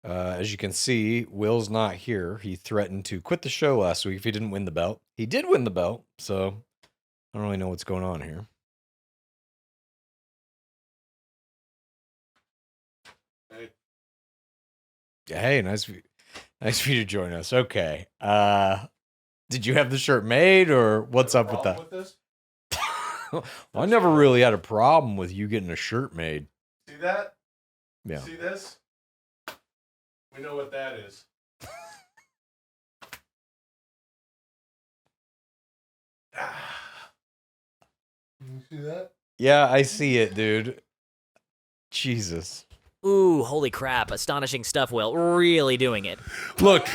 As you can see, Will's not here. He threatened to quit the show last week if he didn't win the belt. He did win the belt, so I don't really know what's going on here. Hey, nice for you to join us. Okay. Did you have the shirt made, or what's up with that? With this? Well, I never really had a problem with you getting a shirt made. See that? Yeah. See this? We know what that is. You see that? Yeah, I see it, dude. Jesus. Ooh, holy crap. Astonishing stuff, Will. Really doing it. Look,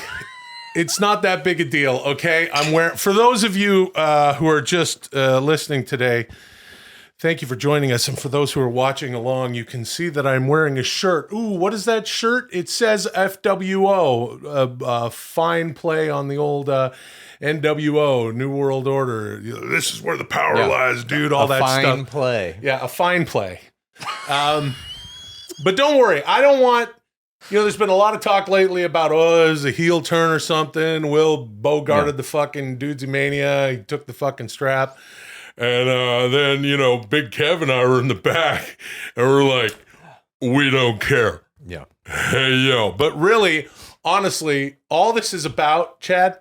it's not that big a deal, okay? I'm wearing. For those of you who are just listening today, thank you for joining us. And for those who are watching along, you can see that I'm wearing a shirt. Ooh, what is that shirt? It says FWO, fine play on the old NWO, New World Order. This is where the power lies, dude. All that stuff. A fine play. Yeah, a fine play. But don't worry, I don't want. There's been a lot of talk lately about, there's a heel turn or something. Will bogarted the fucking Dudesy Mania. He took the fucking strap. And then, Big Kev and I were in the back. And we're like, we don't care. Yeah. Hey, yo. But really, honestly, all this is about, Chad,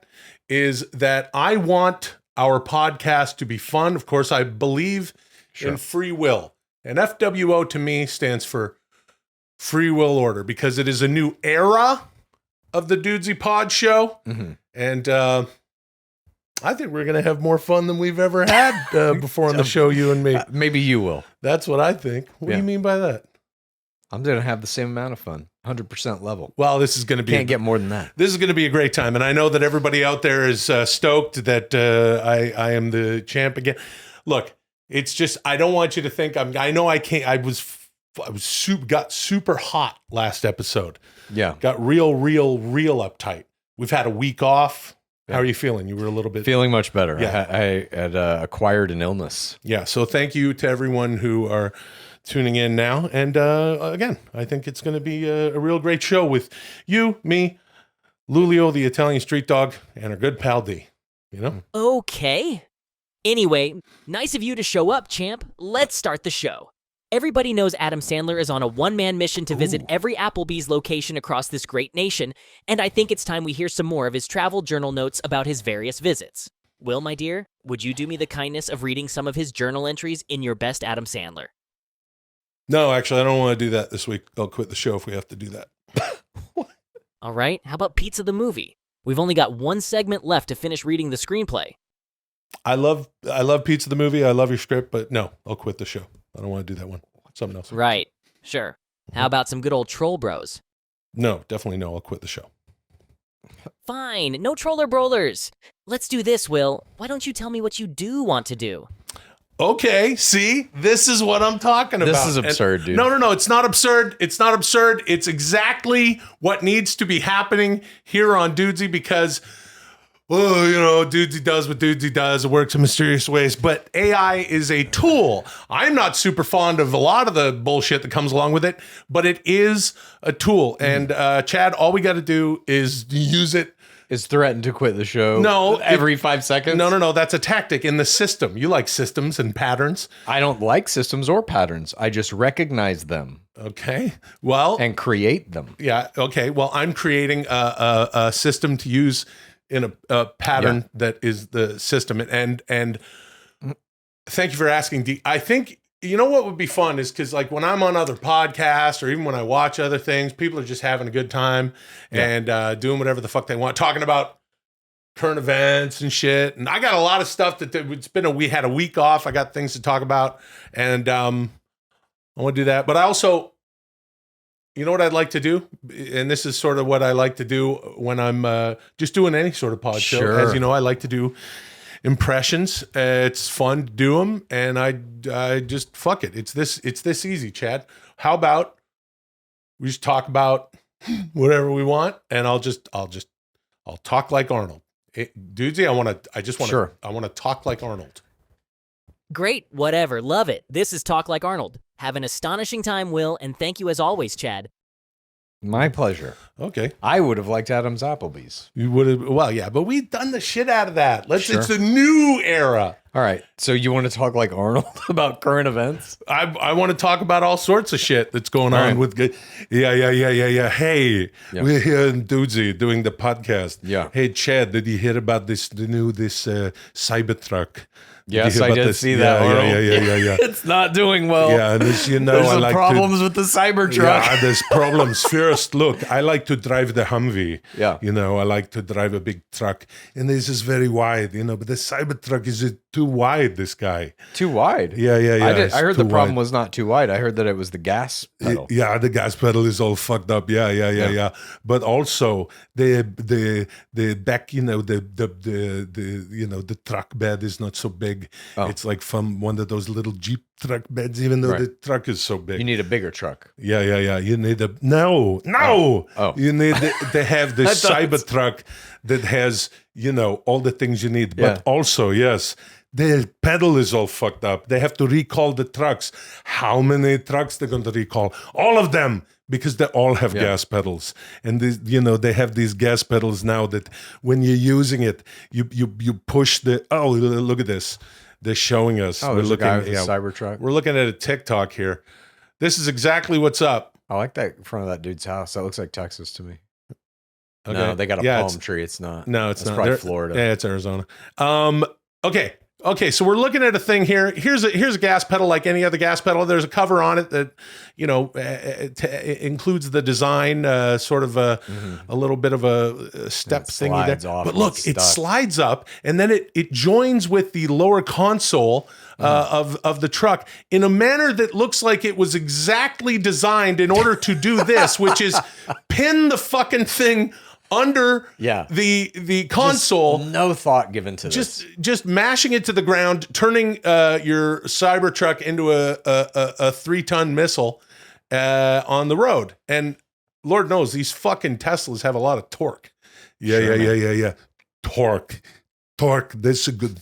is that I want our podcast to be fun. Of course, I believe in free will. And FWO to me stands for Free Will Order, because it is a new era of the Dudesy Pod show. Mm-hmm. And I think we're going to have more fun than we've ever had before on the show, you and me. Maybe you will. That's what I think. What do you mean by that? I'm going to have the same amount of fun, 100% level. Well, this is going to be... Can't get more than that. This is going to be a great time. And I know that everybody out there is stoked that I am the champ again. Look, it's just, I don't want you to think I know I can't, got super hot last episode. Yeah. Got real uptight. We've had a week off. How are you feeling? You were a little bit... Feeling much better. Yeah. I had acquired an illness. Yeah, so thank you to everyone who are tuning in now. And again, I think it's going to be a real great show with you, me, Lulio, the Italian street dog, and our good pal D. Okay. Anyway, nice of you to show up, champ. Let's start the show. Everybody knows Adam Sandler is on a one-man mission to visit every Applebee's location across this great nation, and I think it's time we hear some more of his travel journal notes about his various visits. Will, my dear, would you do me the kindness of reading some of his journal entries in your best Adam Sandler? No, actually, I don't want to do that this week. I'll quit the show if we have to do that. All right, how about Pizza the Movie? We've only got one segment left to finish reading the screenplay. I love Pizza the Movie. I love your script, but no, I'll quit the show. I don't want to do that one. Something else. Right. Sure. How about some good old Troll Bros? No, definitely no. I'll quit the show. Fine. No Troller Brawlers. Let's do this, Will. Why don't you tell me what you do want to do? Okay, see? This is what I'm talking about. This is absurd, dude. No. It's not absurd. It's not absurd. It's exactly what needs to be happening here on Dudesy, because... Dudesy does what Dudesy does. It works in mysterious ways. But AI is a tool. I'm not super fond of a lot of the bullshit that comes along with it, but it is a tool. And Chad, all we got to do is use it. Is threatened to quit the show every 5 seconds? No. That's a tactic in the system. You like systems and patterns. I don't like systems or patterns. I just recognize them. Okay. Well. And create them. Yeah. Okay. Well, I'm creating a system to use in a pattern that is the system. And thank you for asking, D. I think, what would be fun is, because like when I'm on other podcasts or even when I watch other things, people are just having a good time and doing whatever the fuck they want, talking about current events and shit. And I got a lot of stuff we had a week off. I got things to talk about, and I want to do that. But I also, you know what I'd like to do? And this is sort of what I like to do when I'm just doing any sort of pod show. As you know, I like to do impressions. It's fun to do them, and I just fuck it. It's this easy, Chad. How about we just talk about whatever we want, and I'll talk like Arnold. Dudesy, I want to talk like Arnold. Great, whatever, love it. This is Talk Like Arnold. Have an astonishing time, Will, and thank you as always, Chad. My pleasure. Okay. I would have liked Adam's Applebee's. You would have, well, yeah, but we've done the shit out of that. Sure. It's a new era. All right. So you want to talk like Arnold about current events? I want to talk about all sorts of shit that's going on right. with good. Yeah. Hey, Yeah. we're here in Dudesy doing the podcast. Yeah. Hey, Chad, did you hear about this Cybertruck? Yes, I did see that. Arnold. Yeah. It's not doing well. Yeah, and as you know, There's I some like problems with the Cybertruck. Yeah, there's problems. First, look, I like to drive the Humvee. Yeah. You know, I like to drive a big truck. And this is very wide, you know, but the Cybertruck is too wide, this guy. Too wide. Yeah. I heard the problem was. was not too wide. I heard that it was the gas pedal. Yeah, the gas pedal is all fucked up. Yeah. But also the back, you know, the truck bed is not so big. Oh. It's like from one of those little Jeep truck beds, even though Right. the truck is so big. You need a bigger truck. Yeah. You need a no. Oh. You need to have the I thought it's- Cybertruck that has, you know, all the things you need. Yeah. But also, yes, the pedal is all fucked up. They have to recall the trucks. How many trucks they're going to recall? All of them, because they all have Yeah. gas pedals. And this, you know, they have these gas pedals now that when you're using it, you push the. Oh, look at this. They're showing us. Oh, there's a guy with a Cybertruck. We're looking at a TikTok here. This is exactly what's up. I like that in front of that dude's house. That looks like Texas to me. Okay. No, they got a Yeah, palm tree. It's not. No, it's That's not. probably They're- Florida. Yeah, it's Arizona. Okay. So we're looking at a thing here. Here's a gas pedal like any other gas pedal. There's a cover on it that, you know, it includes the design, sort of a little bit of a step it thingy slides there. off But and look, it's it stuck. slides up and then it joins with the lower console of the truck in a manner that looks like it was exactly designed in order to do this, which is pin the fucking thing under Yeah. the console. Just no thought given to this. Just mashing it to the ground, turning your Cybertruck into a 3-ton missile on the road. And Lord knows these fucking Teslas have a lot of torque. Yeah. Torque. That's a good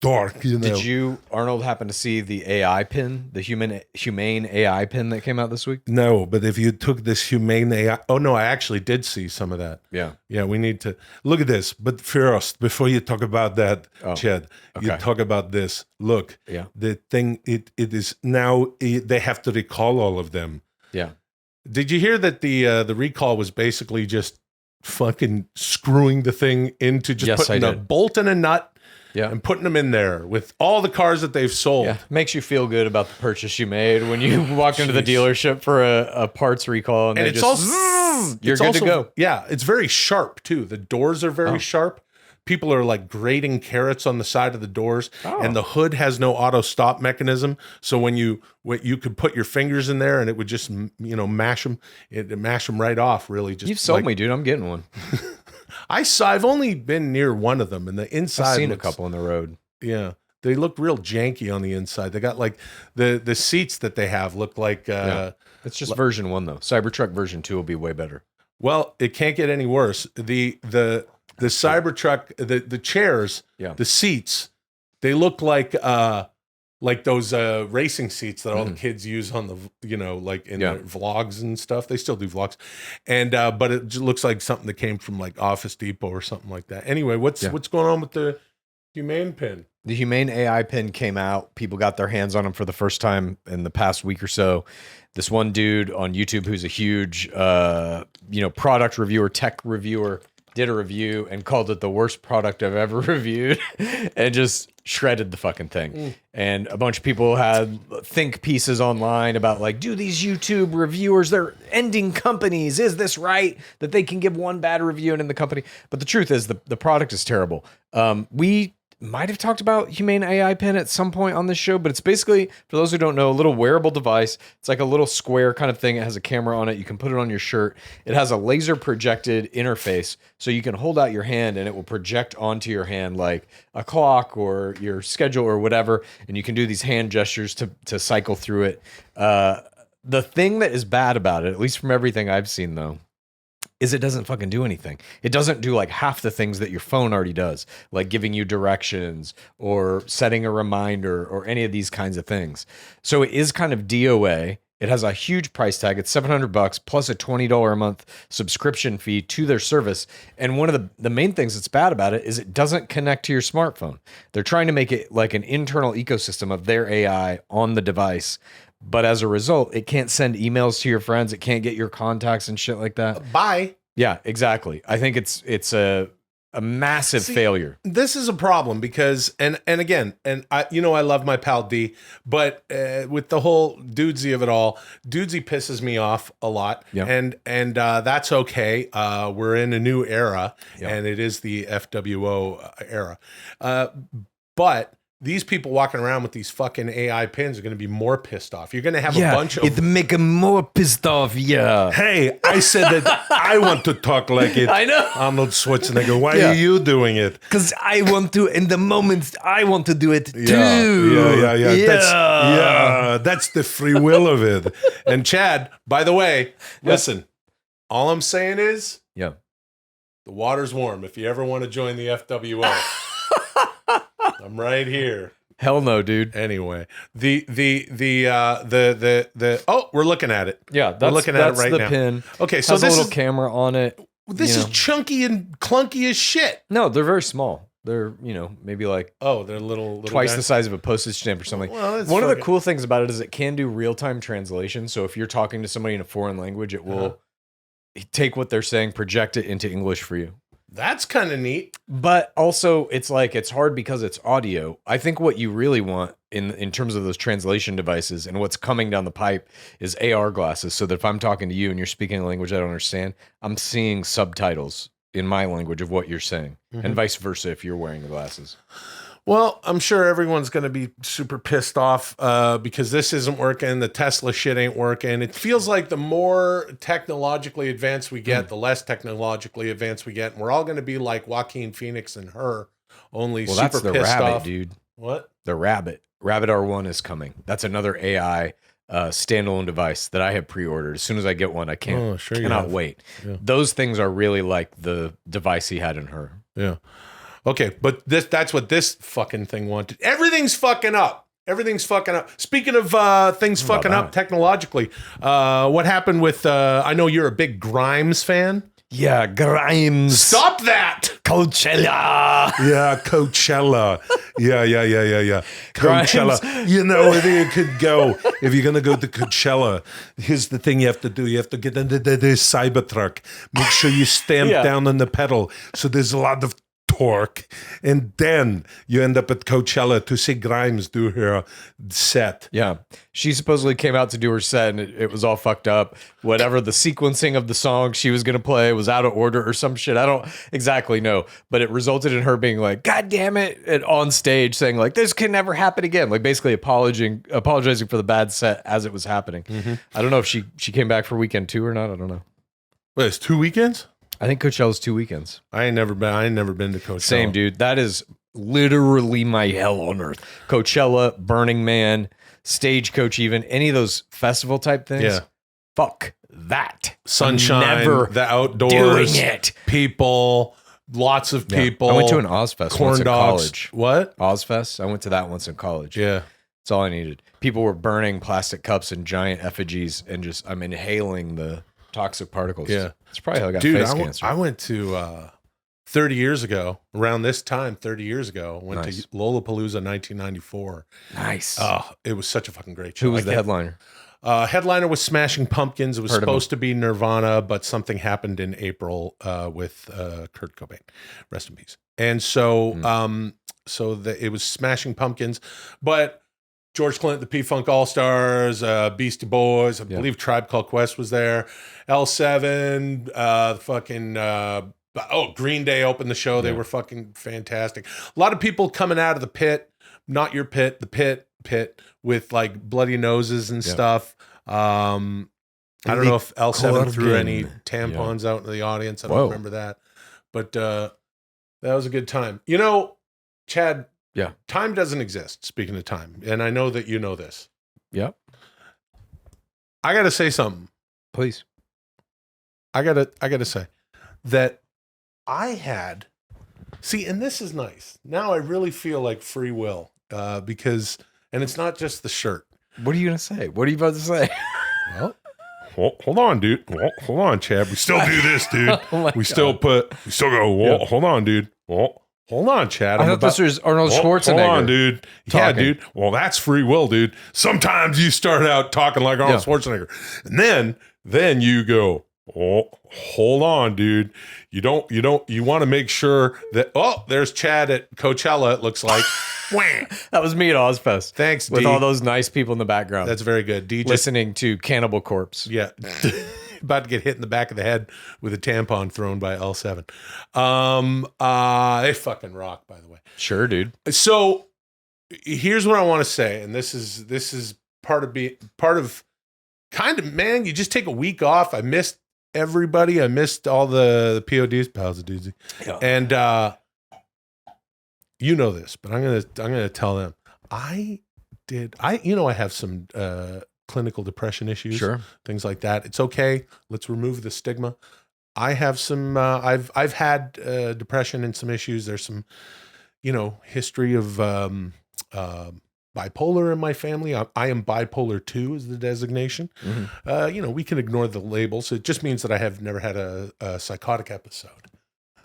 torque. You know. Did you, Arnold, happen to see the AI pin, the humane AI pin that came out this week? No, but if you took this humane AI, oh no, I actually did see some of that. Yeah. Yeah, we need to look at this. But first, before you talk about that, Chad, you okay. talk about this. Look, Yeah. the thing, it is now, they have to recall all of them. Yeah. Did you hear that the recall was basically just fucking screwing the thing into just Yes, putting I a did. bolt and a nut Yeah. and putting them in there with all the cars that they've sold? Yeah. Makes you feel good about the purchase you made when you walk into the Jeez. dealership for a parts recall and And they it's just, also you're it's good to also- go. Yeah, it's very sharp too. The doors are very sharp. People are like grating carrots on the side of the doors, and the hood has no auto stop mechanism. So when you could put your fingers in there, and it would just mash them. It mash them right off. Really, just You've sold like- me, dude. I'm getting one. I've only been near one of them, and the inside. I've seen a looks- couple on the road. Yeah, they look real janky on the inside. They got like the seats that they have look like. It's just version 1 though. Cybertruck version 2 will be way better. Well, it can't get any worse. The Cybertruck, the chairs, Yeah. the seats, they look like those racing seats that all the kids use on the like in Yeah. their vlogs and stuff. They still do vlogs, and but it just looks like something that came from like Office Depot or something like that. Anyway, what's going on with the humane pin? The humane AI pin came out. People got their hands on them for the first time in the past week or so. This one dude on YouTube who's a huge, product reviewer, tech reviewer, did a review and called it the worst product I've ever reviewed and just shredded the fucking thing. And a bunch of people had think pieces online about like, do these YouTube reviewers, they're ending companies. Is this right that they can give one bad review and in the company? But the truth is the product is terrible. We might have talked about humane AI pen at some point on this show, but it's basically, for those who don't know, a little wearable device. It's like a little square kind of thing. It has a camera on it. You can put it on your shirt. It has a laser projected interface, so you can hold out your hand and it will project onto your hand like a clock or your schedule or whatever, and you can do these hand gestures to cycle through it. The thing that is bad about it, at least from everything I've seen though, is it doesn't fucking do anything. It doesn't do like half the things that your phone already does, like giving you directions or setting a reminder or any of these kinds of things. So it is kind of DOA. It has a huge price tag. It's $700 plus a $20 a month subscription fee to their service. And one of the main things that's bad about it is it doesn't connect to your smartphone. They're trying to make it like an internal ecosystem of their AI on the device. But as a result, it can't send emails to your friends. It can't get your contacts and shit like that. Bye. Yeah, exactly. I think it's a massive failure. This is a problem because, and again, and I love my pal D, but with the whole Dudesy of it all, Dudesy pisses me off a lot, and that's okay. We're in a new era, and it is the FWO era, but these people walking around with these fucking AI pins are going to be more pissed off. You're going to have a bunch of... It make them more pissed off, Hey, I said that I want to talk like it. I know. Arnold Schwarzenegger, why are you doing it? Because I want to, in the moment, I want to do it too. Yeah. That's the free will of it. And Chad, by the way, listen, all I'm saying is... Yeah. The water's warm if you ever want to join the FWO. I'm right here. Hell no, dude. Anyway, we're looking at it. Yeah, we're looking at it right the now. Pin. Okay, so has this a little camera on it. This is chunky and clunky as shit. No, they're very small. They're maybe like they're little twice guys? the size of a postage stamp or something. Well, one of the cool things about it is it can do real-time translation. So if you're talking to somebody in a foreign language, it will take what they're saying, project it into English for you. That's kind of neat. But also it's hard because it's audio. I think what you really want in terms of those translation devices and what's coming down the pipe is AR glasses. So that if I'm talking to you and you're speaking a language I don't understand, I'm seeing subtitles in my language of what you're saying, and vice versa if you're wearing the glasses. Well, I'm sure everyone's going to be super pissed off because this isn't working. The Tesla shit ain't working. It feels like the more technologically advanced we get, the less technologically advanced we get. And we're all going to be like Joaquin Phoenix and her, only super that's the pissed Rabbit, off. Dude. What? The Rabbit. Rabbit R1 is coming. That's another AI standalone device that I have pre-ordered. As soon as I get one, I cannot wait. Yeah. Those things are really like the device he had in her. Yeah. Okay, but that's what this fucking thing wanted. Everything's fucking up. Everything's fucking up. Speaking of things fucking up technologically, what happened with, I know you're a big Grimes fan. Yeah, Grimes. Stop that! Coachella. Yeah, Coachella. Yeah. Coachella. Grimes. You know where you could go if you're going to go to Coachella. Here's the thing you have to do. You have to get into the Cybertruck. Make sure you stamp down on the pedal. So there's a lot of torque, and then you end up at Coachella to see Grimes do her set. Yeah, she supposedly came out to do her set, and it was all fucked up. Whatever the sequencing of the song she was gonna play was out of order or some shit. I don't exactly know, but it resulted in her being like, "God damn it!" and on stage saying like, "This can never happen again." Like basically apologizing for the bad set as it was happening. I don't know if she came back for weekend 2 or not. I don't know. Wait, it's 2 weekends? I think Coachella's 2 weekends. I ain't never been to Coachella. Same, dude. That is literally my hell on earth. Coachella, Burning Man, Stagecoach, even any of those festival type things. Yeah. Fuck that. Sunshine, Never the outdoors, doing it. People, lots of people. I went to an Ozfest once in college. What? Ozfest? I went to that once in college. Yeah. That's all I needed. People were burning plastic cups and giant effigies, and just I'm inhaling the toxic particles. Yeah. It's probably how I got face cancer. I went to 30 years ago, around this time, 30 years ago, went to Lollapalooza 1994. Nice. Oh, it was such a fucking great show. Who was the headliner? Headliner was Smashing Pumpkins. It was supposed to be Nirvana, but something happened in April with Kurt Cobain. Rest in peace. And so it was Smashing Pumpkins, but George Clinton, the P-Funk All-Stars, Beastie Boys, I believe Tribe Called Quest was there, L7, Green Day opened the show. They were fucking fantastic. A lot of people coming out of the pit, not your pit, the pit with like bloody noses and stuff. I don't know if L7 threw any tampons out in the audience. I don't remember that. But that was a good time. You know, Chad, time doesn't exist, speaking of time. And I know that you know this. Yep. I got to say something. Please. I got to say that I had, and this is nice. Now I really feel like free will because, and it's not just the shirt. What are you going to say? What are you about to say? Well, hold on, dude. Hold on, Chad. We still do this, dude. We still go. Hold on, dude. Hold on, Chad. I thought this was Arnold Schwarzenegger. Hold on, dude. Yeah, Talking. dude. Well, that's free will, dude. Sometimes you start out talking like Arnold Schwarzenegger, and then you go, hold on, dude. You want to make sure that, there's Chad at Coachella, it looks like. That was me at Ozfest. Thanks, with D. all those nice people in the background. That's very good. D just, listening to Cannibal Corpse. yeah. About to get hit in the back of the head with a tampon thrown by L7. They fucking rock, by the way. Sure, dude. So here's what I want to say, and this is part of kind of, man, you just take a week off. I missed everybody. I missed all the PODs, pals of Dudesy. Yeah. And you know this, but I'm gonna tell them. I have some clinical depression issues, Sure. things like that. It's okay. Let's remove the stigma. I have some. I've had depression and some issues. There's some, history of bipolar in my family. I am bipolar 2 is the designation. Mm-hmm. We can ignore the labels. It just means that I have never had a psychotic episode.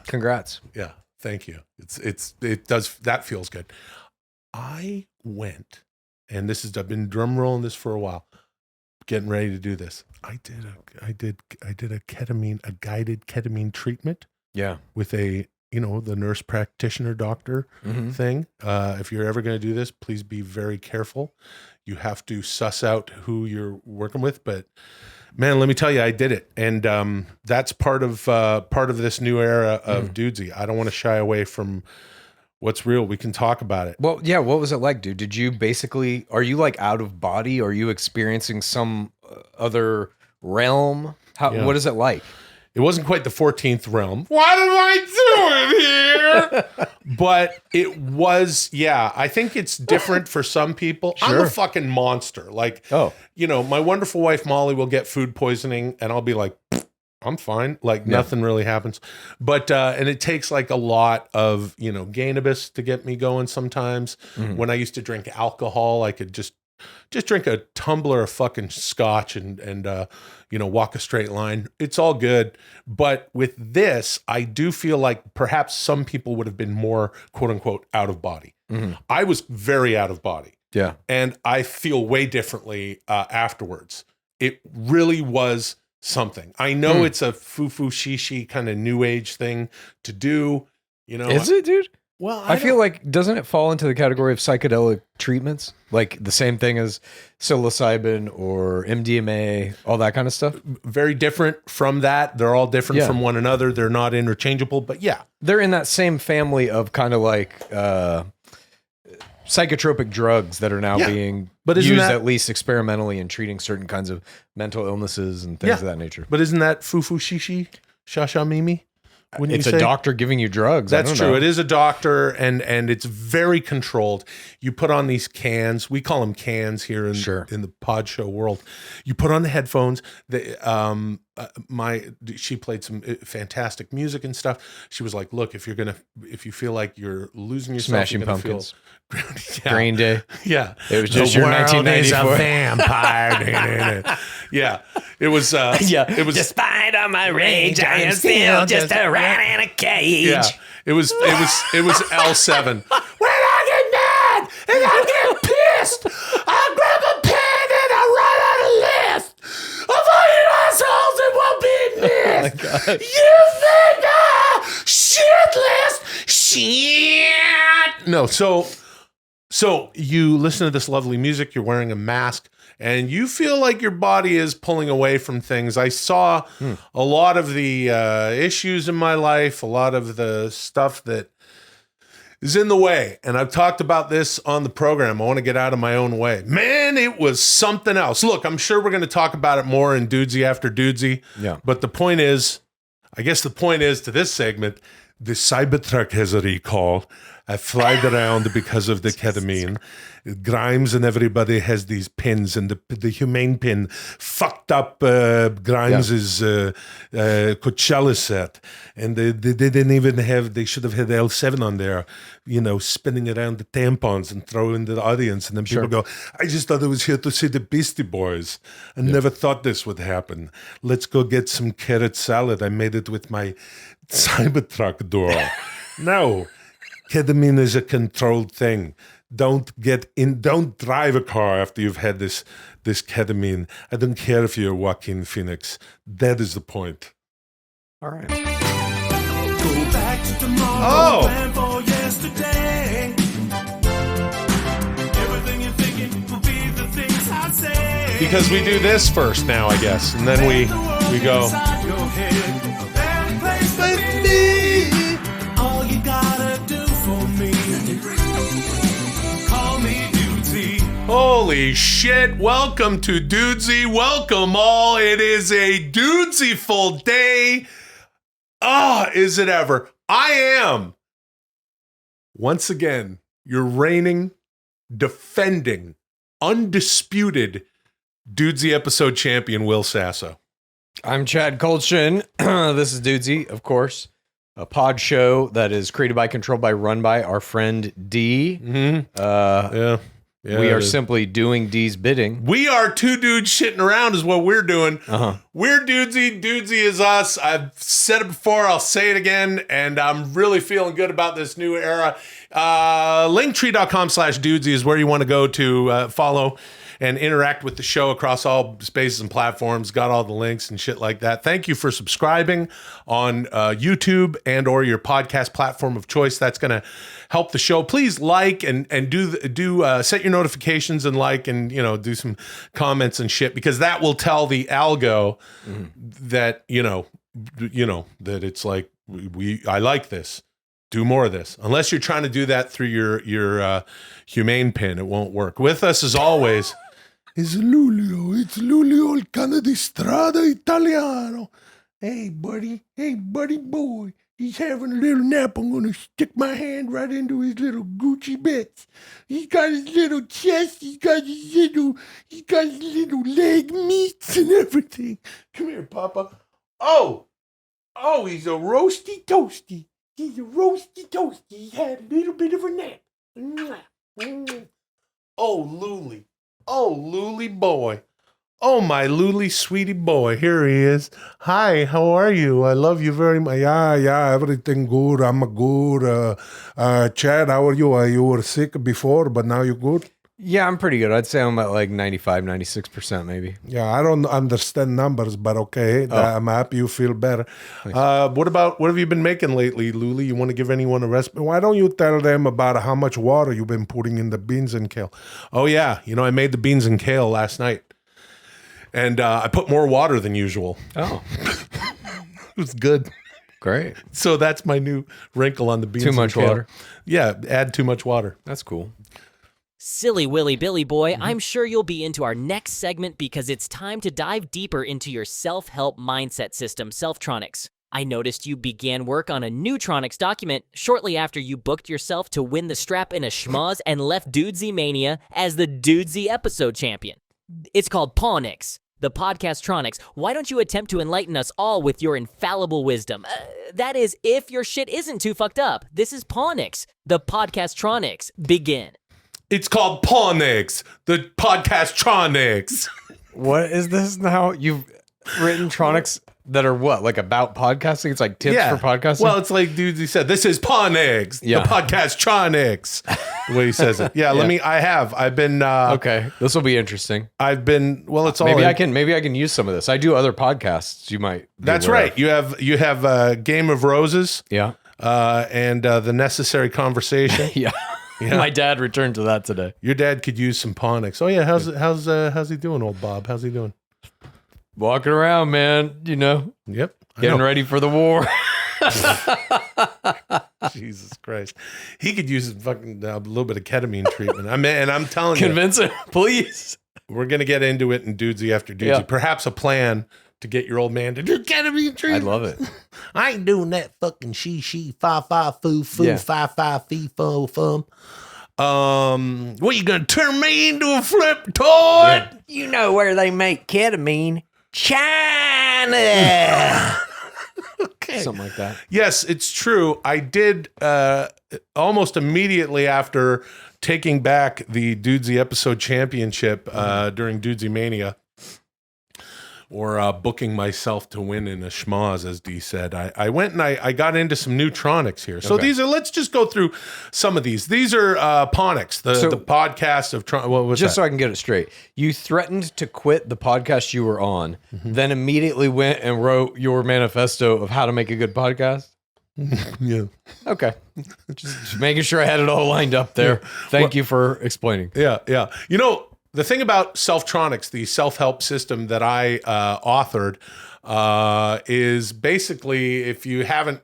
Congrats. Yeah, thank you. It does, that feels good. I went, and I've been drum rolling this for a while, getting ready to do this. I did a guided ketamine treatment. Yeah. With the nurse practitioner doctor thing. If you're ever going to do this, please be very careful. You have to suss out who you're working with, but man, let me tell you, I did it. And that's part of this new era of Dudesy. I don't want to shy away from what's real. We can talk about it. Well, yeah. What was it like, dude? Did you are you like out of body? Are you experiencing some other realm? What is it like? It wasn't quite the 14th realm. What am I doing here? But it was, I think it's different for some people. Sure. I'm a fucking monster. Like, my wonderful wife, Molly, will get food poisoning and I'll be like, I'm fine. Like nothing really happens. But, and it takes like a lot of, Gainabis to get me going sometimes. When I used to drink alcohol, I could just drink a tumbler of fucking scotch and walk a straight line. It's all good. But with this, I do feel like perhaps some people would have been more quote unquote out of body. I was very out of body. Yeah. And I feel way differently afterwards. It really was something. I know it's a foo-foo shishi kind of new age thing to do. Is it, dude? Well, I feel like, doesn't it fall into the category of psychedelic treatments? Like the same thing as psilocybin or MDMA, all that kind of stuff? Very different from that. They're all different from one another. They're not interchangeable, but yeah. They're in that same family of kind of like psychotropic drugs that are now being used at least experimentally in treating certain kinds of mental illnesses and things of that nature. But isn't that foo-foo shishi? Shasha mimi? It's a doctor giving you drugs. That's true. It is a doctor, and it's very controlled. You put on these cans. We call them cans here in the pod show world. You put on the headphones. She played some fantastic music and stuff. She was like, "Look, if you feel like you're losing yourself, Smashing you're gonna Pumpkins, Green Day, it was just your 1994 is a vampire." Yeah, it was. It was. Despite all my rage, I am still just a rat in a cage. Yeah, it was L7. When I get mad and I get pissed, I grab a pen and I write out a list of all you assholes that won't be missed. You think shit list shit. No, so you listen to this lovely music. You're wearing a mask. And you feel like your body is pulling away from things. I saw a lot of the issues in my life, a lot of the stuff that is in the way. And I've talked about this on the program. I want to get out of my own way. Man, it was something else. Look, I'm sure we're going to talk about it more in Dudesy after Dudesy. Yeah. But the point is to this segment, the Cybertruck has a recall. I fried around because of the ketamine. Grimes and everybody has these pins, and the humane pin fucked up Grimes's Coachella set, and they didn't even have. They should have had L7 on there, spinning around the tampons and throwing to the audience, and then people go, "I just thought I was here to see the Beastie Boys. I never thought this would happen. Let's go get some carrot salad. I made it with my Cybertruck door." No. Ketamine is a controlled thing. Don't drive a car after you've had this ketamine. I don't care if you're Joaquin Phoenix. That is the point. All right. Go back to tomorrow, plan for yesterday. Everything you're thinking will be the things I say. Because we do this first now, I guess, and then we go. Inside your head, a better place to be. All you gotta do for me, call me Dudesy. Holy shit. Welcome to Dudesy. Welcome all. It is a Dudesy-ful day. Is it ever? I am, once again, your reigning, defending, undisputed Dudesy episode champion, Will Sasso. I'm Chad Kultgen. This is Dudesy, of course. A pod show that is created by, controlled by, run by our friend D. Yeah, we are simply doing D's bidding. We are two dudes shitting around is what we're doing. Uh-huh. We're Dudesy. Dudesy is us. I've said it before. I'll say it again. And I'm really feeling good about this new era. Linktree.com/Dudesy is where you want to go to follow and interact with the show across all spaces and platforms. Got all the links and shit like that. Thank you for subscribing on YouTube and or your podcast platform of choice. That's going to help the show. Please like and do set your notifications and like and do some comments and shit, because that will tell the algo that that it's like I like this. Do more of this. Unless you're trying to do that through your humane pin, it won't work. With us as always is Lulio. It's Lulio, il cane di strada italiano. Hey buddy boy. He's having a little nap. I'm gonna stick my hand right into his little Gucci bits. He's got his little chest. He's got his little leg meats and everything. Come here, Papa. Oh, he's a roasty toasty. He's a roasty toasty. He had a little bit of a nap. Oh, Luli. Oh, Luli boy. Oh, my Luli sweetie boy. Here he is. Hi, how are you? I love you very much. Yeah, everything good. I'm good. Chad, how are you? You were sick before, but now you're good? Yeah, I'm pretty good. I'd say I'm at like 95, 96% maybe. Yeah, I don't understand numbers, but okay. I'm happy you feel better. What have you been making lately, Luli? You want to give anyone a recipe? Why don't you tell them about how much water you've been putting in the beans and kale? Oh, yeah. I made the beans and kale last night. And I put more water than usual. Oh. It was good. Great. So that's my new wrinkle on the beans Too and much kale. water. Yeah, add too much water. That's cool. Silly Willy Billy Boy, I'm sure you'll be into our next segment because it's time to dive deeper into your self-help mindset system, Tronix. I noticed you began work on a new Tronix document shortly after you booked yourself to win the strap in a schmoz and left Dudesy Mania as the Dudesy episode champion. It's called Ponix, the Podcast Tronix. Why don't you attempt to enlighten us all with your infallible wisdom? That is, if your shit isn't too fucked up. This is Ponix, the Podcast Tronix. Begin. It's called Ponix, the Podcast Tronix. What is this now? You've written Tronix that are what? Like about podcasting? It's like tips for podcasting? Well, it's like Dudesy said, this is Ponix, the Podcast Tronix. The way he says it. Yeah, I've been okay. This will be interesting. It's all maybe I can use some of this. I do other podcasts you might be That's aware right. of. You have Game of Roses. Yeah. And The Necessary Conversation. Yeah. Yeah. My dad returned to that today. Your dad could use some Ponix. Oh yeah, how's he doing, old Bob? How's he doing? Walking around, man. Yep. Getting ready for the war. Jesus Christ. He could use fucking a little bit of ketamine treatment. I'm telling you. Convince him, please. We're gonna get into it in Dudesy after Dudesy. Yeah. Perhaps a plan to get your old man to do ketamine treatment. I love it. I ain't doing that fucking she, fi, foo, Yeah. fi, fee, fo, fum. What, you gonna turn me into a flip toy? You know where they make ketamine? China. Okay. Something like that. Yes, it's true. I did almost immediately after taking back the Dudesy episode championship during Dudesy Mania, or booking myself to win in a schmoz, as D said. I went and I got into some new Tronix here. So these are, let's just go through some of these. These are Ponix, the podcast of Tronix. What was Just that? so I can get it straight. You threatened to quit the podcast you were on, then immediately went and wrote your manifesto of how to make a good podcast? Yeah. Okay. Just making sure I had it all lined up there. Thank you for explaining. Yeah, yeah. You know, the thing about Tronix, the self-help system that I authored, is basically, if you haven't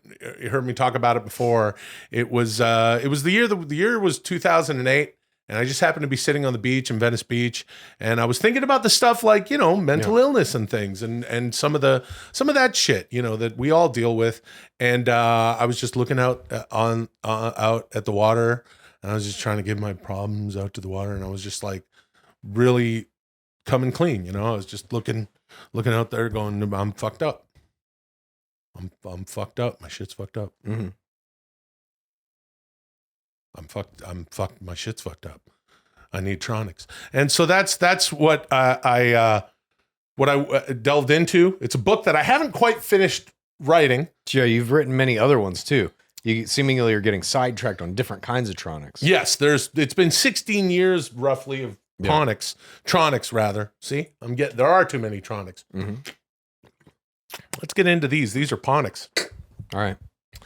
heard me talk about it before, it was the year was 2008, and I just happened to be sitting on the beach in Venice Beach, and I was thinking about the stuff like, you know, mental illness and things, and some of that shit, you know, that we all deal with, and I was just looking out at the water, and I was just trying to get my problems out to the water, and I was just like, really coming clean, you know. I was just looking out there going, I'm fucked up. I'm fucked up. My shit's fucked up. Mm-hmm. I'm fucked. My shit's fucked up. I need Tronix. And so that's what I delved into. It's a book that I haven't quite finished writing. Yeah, you've written many other ones too. You seemingly are getting sidetracked on different kinds of Tronix. Yes, it's been 16 years roughly of Ponix, Tronix rather. See, there are too many Tronix. Mm-hmm. Let's get into these. These are Ponix. All right.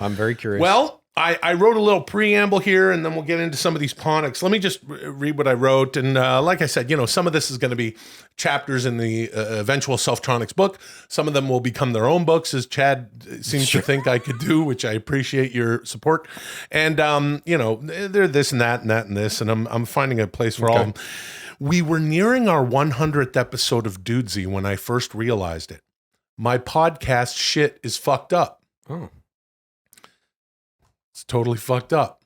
I'm very curious. Well, I wrote a little preamble here, and then we'll get into some of these Ponix. Let me just read what I wrote. And like I said, you know, some of this is going to be chapters in the eventual Tronix book. Some of them will become their own books, as Chad seems to think I could do, which I appreciate your support. And, you know, they're this and that and that and this, and I'm finding a place for all of them. We were nearing our 100th episode of Dudesy when I first realized it. My podcast shit is fucked up. Oh. It's totally fucked up.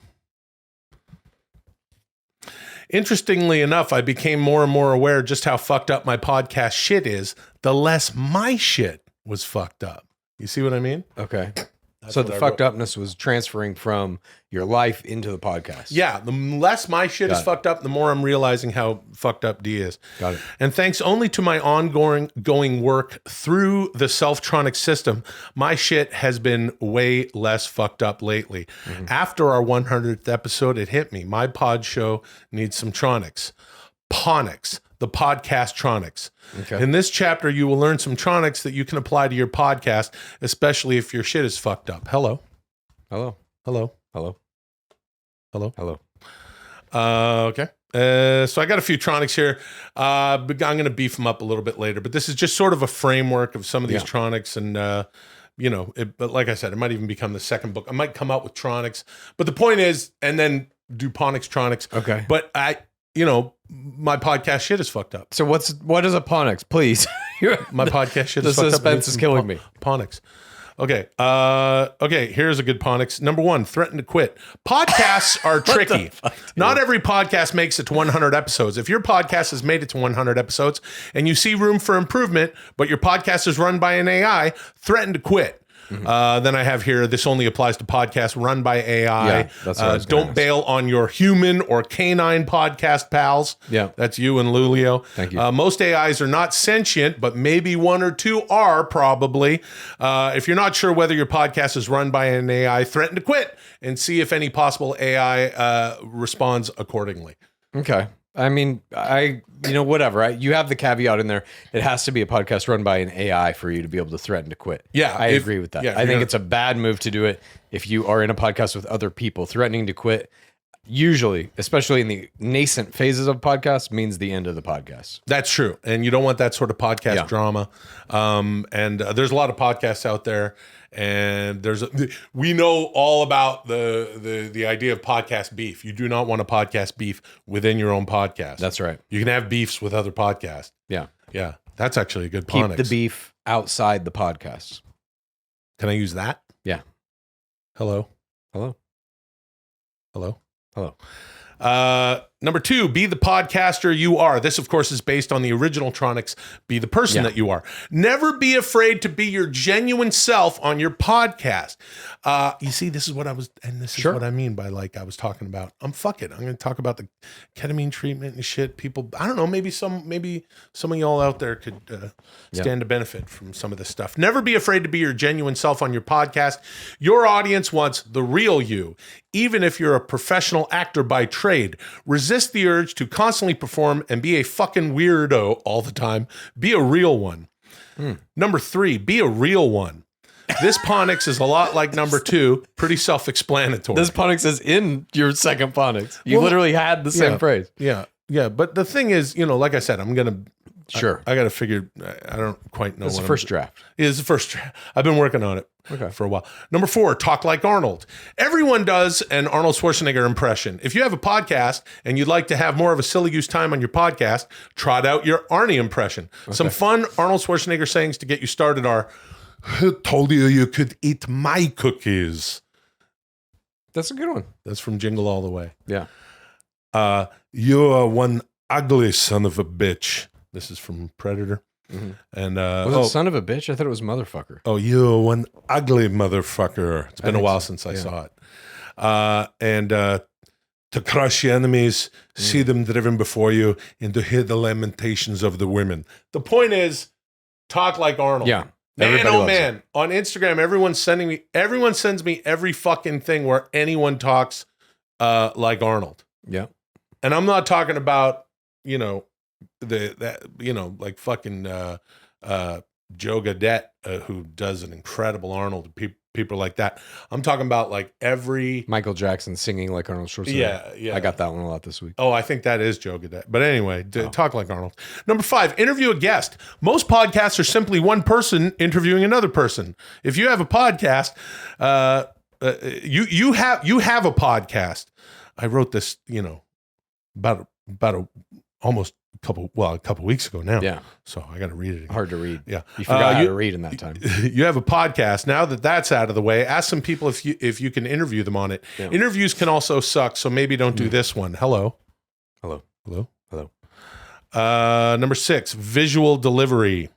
Interestingly enough, I became more and more aware just how fucked up my podcast shit is, the less my shit was fucked up. You see what I mean? Okay. That's So what the I fucked wrote. upness was transferring from your life into the podcast. Yeah, the less my shit is fucked up, the more I'm realizing how fucked up D is. Got it. And thanks only to my ongoing work through the Tronix system, my shit has been way less fucked up lately. Mm-hmm. After our 100th episode, it hit me. My pod show needs some Tronix. Ponix, the podcast Tronix. Okay. In this chapter, you will learn some Tronix that you can apply to your podcast, especially if your shit is fucked up. Hello. Hello. Hello. Hello. Hello. Hello. Okay. So I got a few Tronix here. But I'm going to beef them up a little bit later. But this is just sort of a framework of some of these Tronix. And, you know, but like I said, it might even become the second book. I might come out with Tronix. But the point is, and then do Ponix Tronix. Okay. But you know, my podcast shit is fucked up. So what is a Ponix, please? My podcast shit The is fucked up. suspense is killing me. Ponix. Okay. Okay. Here's a good Ponix. Number 1, threaten to quit. Podcasts are tricky. Not every podcast makes it to 100 episodes. If your podcast has made it to 100 episodes and you see room for improvement, but your podcast is run by an AI, threaten to quit. Then I have here, this only applies to podcasts run by AI. Yeah, that's what I was gonna don't ask. bail on your human or canine podcast pals. Yeah. That's you and Lulio. Thank you. Most AIs are not sentient, but maybe one or two are probably. If you're not sure whether your podcast is run by an AI, threaten to quit and see if any possible AI responds accordingly. Okay. I mean, whatever. You have the caveat in there. It has to be a podcast run by an AI for you to be able to threaten to quit. Yeah, I agree with that. yeah, if I you're think gonna- it's a bad move to do it if you are in a podcast with other people. Threatening to quit, usually, especially in the nascent phases of podcasts, means the end of the podcast. That's true. And you don't want that sort of podcast Yeah. drama. And there's a lot of podcasts out there. And we know all about the idea of podcast beef. You do not want a podcast beef within your own podcast. That's right. You can have beefs with other podcasts. Yeah. Yeah. That's actually a good Keep Ponix. the beef outside the podcast. Can I use that? Yeah. Hello. Hello. Hello. Hello. Number 2, be the podcaster you are. This, of course, is based on the original Tronix, be the person that you are. Never be afraid to be your genuine self on your podcast. You see, this is what I was, and this is what I mean by like I was talking about. Fuck it. I'm going to talk about the ketamine treatment and shit. People, I don't know, maybe some of y'all out there could stand to benefit from some of this stuff. Never be afraid to be your genuine self on your podcast. Your audience wants the real you. Even if you're a professional actor by trade, resist the urge to constantly perform and be a fucking weirdo all the time. Be a real one. Number 3, be a real one. This Ponix is a lot like number 2, pretty self-explanatory. This Ponix is in your second Ponix. You literally had the same phrase. Yeah. But the thing is, like I said, I'm going to, I got to figure, I don't quite know. It's the first draft. It is the first draft. I've been working on it for a while. Number 4, talk like Arnold. Everyone does an Arnold Schwarzenegger impression. If you have a podcast and you'd like to have more of a silly goose time on your podcast, trot out your Arnie impression. Some fun Arnold Schwarzenegger sayings to get you started are, "Who told you could eat my cookies?" That's a good one. That's from Jingle All the Way. Yeah. You're one ugly son of a bitch. This is from Predator. And Was it son of a bitch? I thought it was motherfucker. Oh, you're one ugly motherfucker. It's been a while since I saw it. And to crush your enemies, see them driven before you, and to hear the lamentations of the women. The point is, talk like Arnold. Yeah. Man, oh man. On Instagram, everyone sends me every fucking thing where anyone talks like Arnold. Yeah. And I'm not talking about, like fucking Joe Gaudette, who does an incredible Arnold. People like that. I'm talking about like every Michael Jackson singing like Arnold Schwarzenegger. Yeah. I got that one a lot this week. Oh, I think that is Joe Gaudette. But anyway, talk like Arnold. Number 5, interview a guest. Most podcasts are simply one person interviewing another person. If you have a podcast, you have a podcast. I wrote this, about a couple weeks ago now. Yeah. So I got to read it again. Hard to read. Yeah. You forgot how to read in that time. You have a podcast. Now that that's out of the way, ask some people if you can interview them on it. Yeah. Interviews can also suck, so maybe don't do this one. Hello. Hello. Number 6, visual delivery.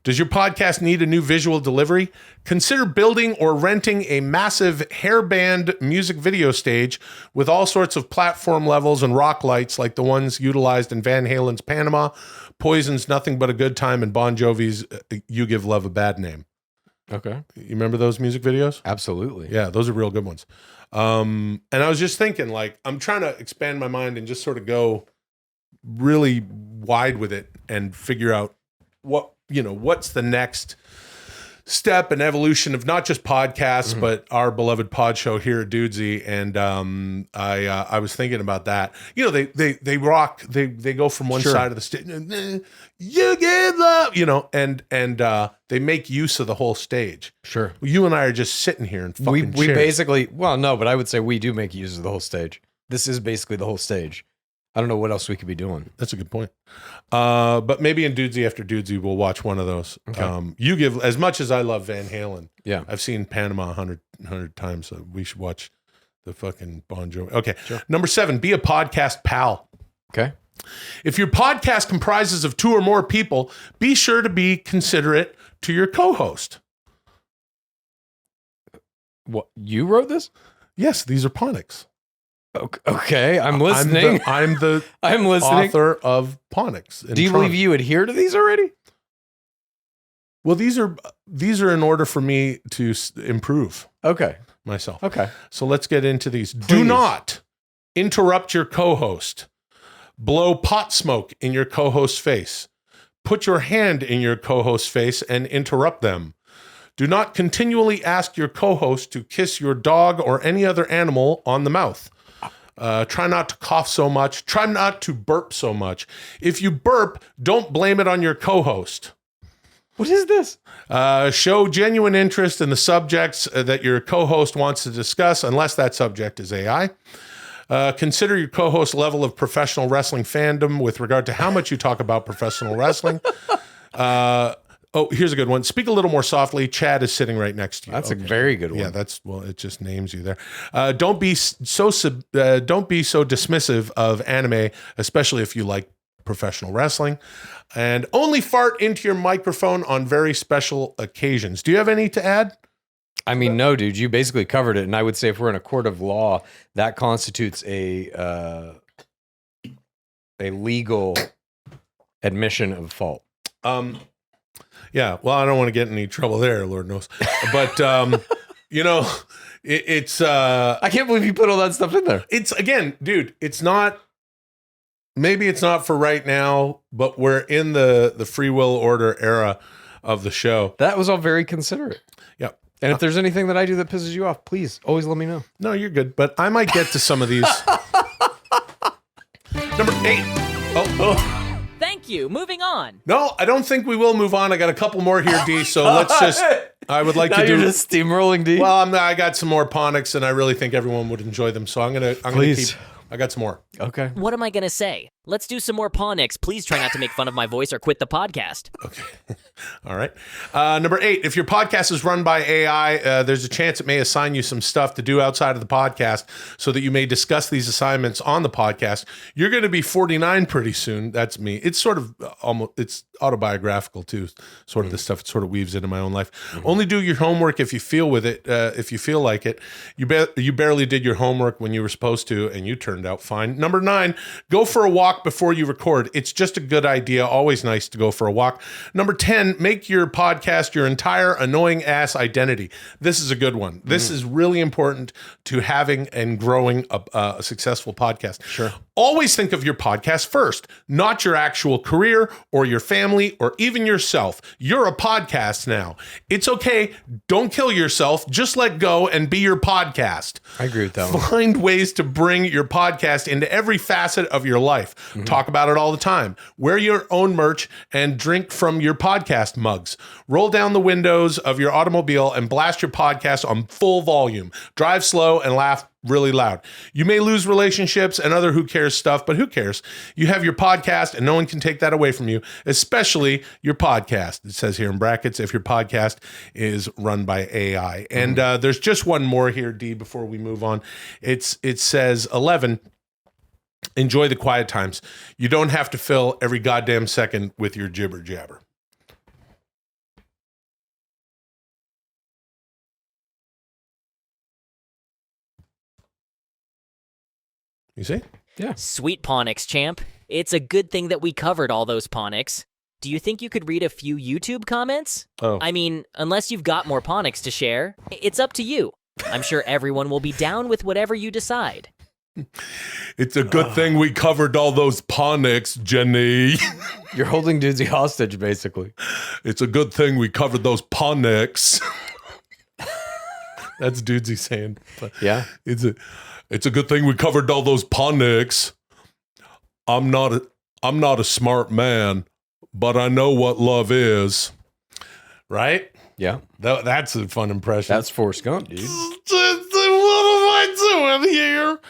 Does your podcast need a new visual delivery? Consider building or renting a massive hairband music video stage with all sorts of platform levels and rock lights like the ones utilized in Van Halen's Panama, Poison's Nothing But a Good Time, and Bon Jovi's You Give Love a Bad Name. Okay. You remember those music videos? Absolutely. Yeah, those are real good ones. And I was just thinking, like, I'm trying to expand my mind and just sort of go really wide with it and figure out what's the next step and evolution of not just podcasts, but our beloved pod show here at Dudesy. And I was thinking about that. They rock. They go from one side of the stage. You give love, and they make use of the whole stage. Sure. You and I are just sitting here and fucking We chairs. basically, well, no, but I would say we do make use of the whole stage. This is basically the whole stage. I don't know what else we could be doing. That's a good point. But maybe in Dudesy after Dudesy, we'll watch one of those. Okay. You give, as much as I love Van Halen. Yeah. I've seen Panama 100 times, so we should watch the fucking Bon Jovi. Okay. Sure. Number 7, be a podcast pal. Okay. If your podcast comprises of 2 or more people, be sure to be considerate to your co-host. What, you wrote this? Yes, these are Ponix. Okay, I'm listening. I'm the I'm listening. author of Ponix. Do you believe you adhere to these already? Well, these are in order for me to improve Okay. myself. Okay. So let's get into these. Please. Do not interrupt your co-host. Blow pot smoke in your co-host's face. Put your hand in your co-host's face and interrupt them. Do not continually ask your co-host to kiss your dog or any other animal on the mouth. Try not to cough so much. Try not to burp so much. If you burp, don't blame it on your co-host. What is this? Show genuine interest in the subjects that your co-host wants to discuss, unless that subject is AI. Consider your co-host level of professional wrestling fandom with regard to how much you talk about professional wrestling. Oh, here's a good one. Speak a little more softly. Chad is sitting right next to you. That's a very good one. Yeah, it just names you there. Don't be so dismissive of anime, especially if you like professional wrestling. And only fart into your microphone on very special occasions. Do you have any to add? I mean, no, dude, you basically covered it. And I would say if we're in a court of law, that constitutes a legal admission of fault. Yeah, well, I don't want to get in any trouble there, Lord knows. But, it's... I can't believe you put all that stuff in there. It's, again, dude, it's not... Maybe it's not for right now, but we're in the free will order era of the show. That was all very considerate. Yep. And if there's anything that I do that pisses you off, please always let me know. No, you're good, but I might get to some of these. Number 8. Oh. Thank you. Moving on. No, I don't think we will move on. I got a couple more here, D. So let's just. I would like now to do. You're just steamrolling, D. Well, I got some more Ponix, and I really think everyone would enjoy them. So I'm gonna keep. I got some more. Okay. What am I going to say? Let's do some more Ponix. Please try not to make fun of my voice or quit the podcast. Okay. All right. Number 8, if your podcast is run by AI, there's a chance it may assign you some stuff to do outside of the podcast so that you may discuss these assignments on the podcast. You're going to be 49 pretty soon. That's me. It's sort of it's autobiographical too. Sort of the stuff. It sort of weaves into my own life. Only do your homework if you feel with it. If you feel like it. You barely did your homework when you were supposed to, and you turned out fine. Number 9, go for a walk before you record. It's just a good idea. Always nice to go for a walk. Number 10, make your podcast your entire annoying ass identity. This is a good one. This is really important to having and growing a successful podcast. Sure. Always think of your podcast first, not your actual career or your family or even yourself. You're a podcast now. It's okay. Don't kill yourself. Just let go and be your podcast. I agree with that one. Find ways to bring your podcast into every facet of your life. Talk about it all the time. Wear your own merch and drink from your podcast mugs. Roll down the windows of your automobile and blast your podcast on full volume. Drive slow and laugh really loud. You may lose relationships and other who cares stuff, but who cares? You have your podcast and no one can take that away from you, especially your podcast. It says here in brackets, if your podcast is run by AI. And there's just one more here, D, before we move on. It says 11, enjoy the quiet times. You don't have to fill every goddamn second with your jibber jabber. You see? Yeah. Sweet Ponix, champ. It's a good thing that we covered all those Ponix. Do you think you could read a few YouTube comments? Oh. I mean, unless you've got more Ponix to share, it's up to you. I'm sure everyone will be down with whatever you decide. It's a good thing we covered all those Ponix, Jenny. You're holding Dudesy hostage, basically. It's a good thing we covered those Ponix. That's Dudesy saying. But Yeah. It's a good thing we covered all those Ponix. I'm not a smart man, but I know what love is. Right? Yeah. That's a fun impression. That's Forrest Gump, dude. What am I doing here?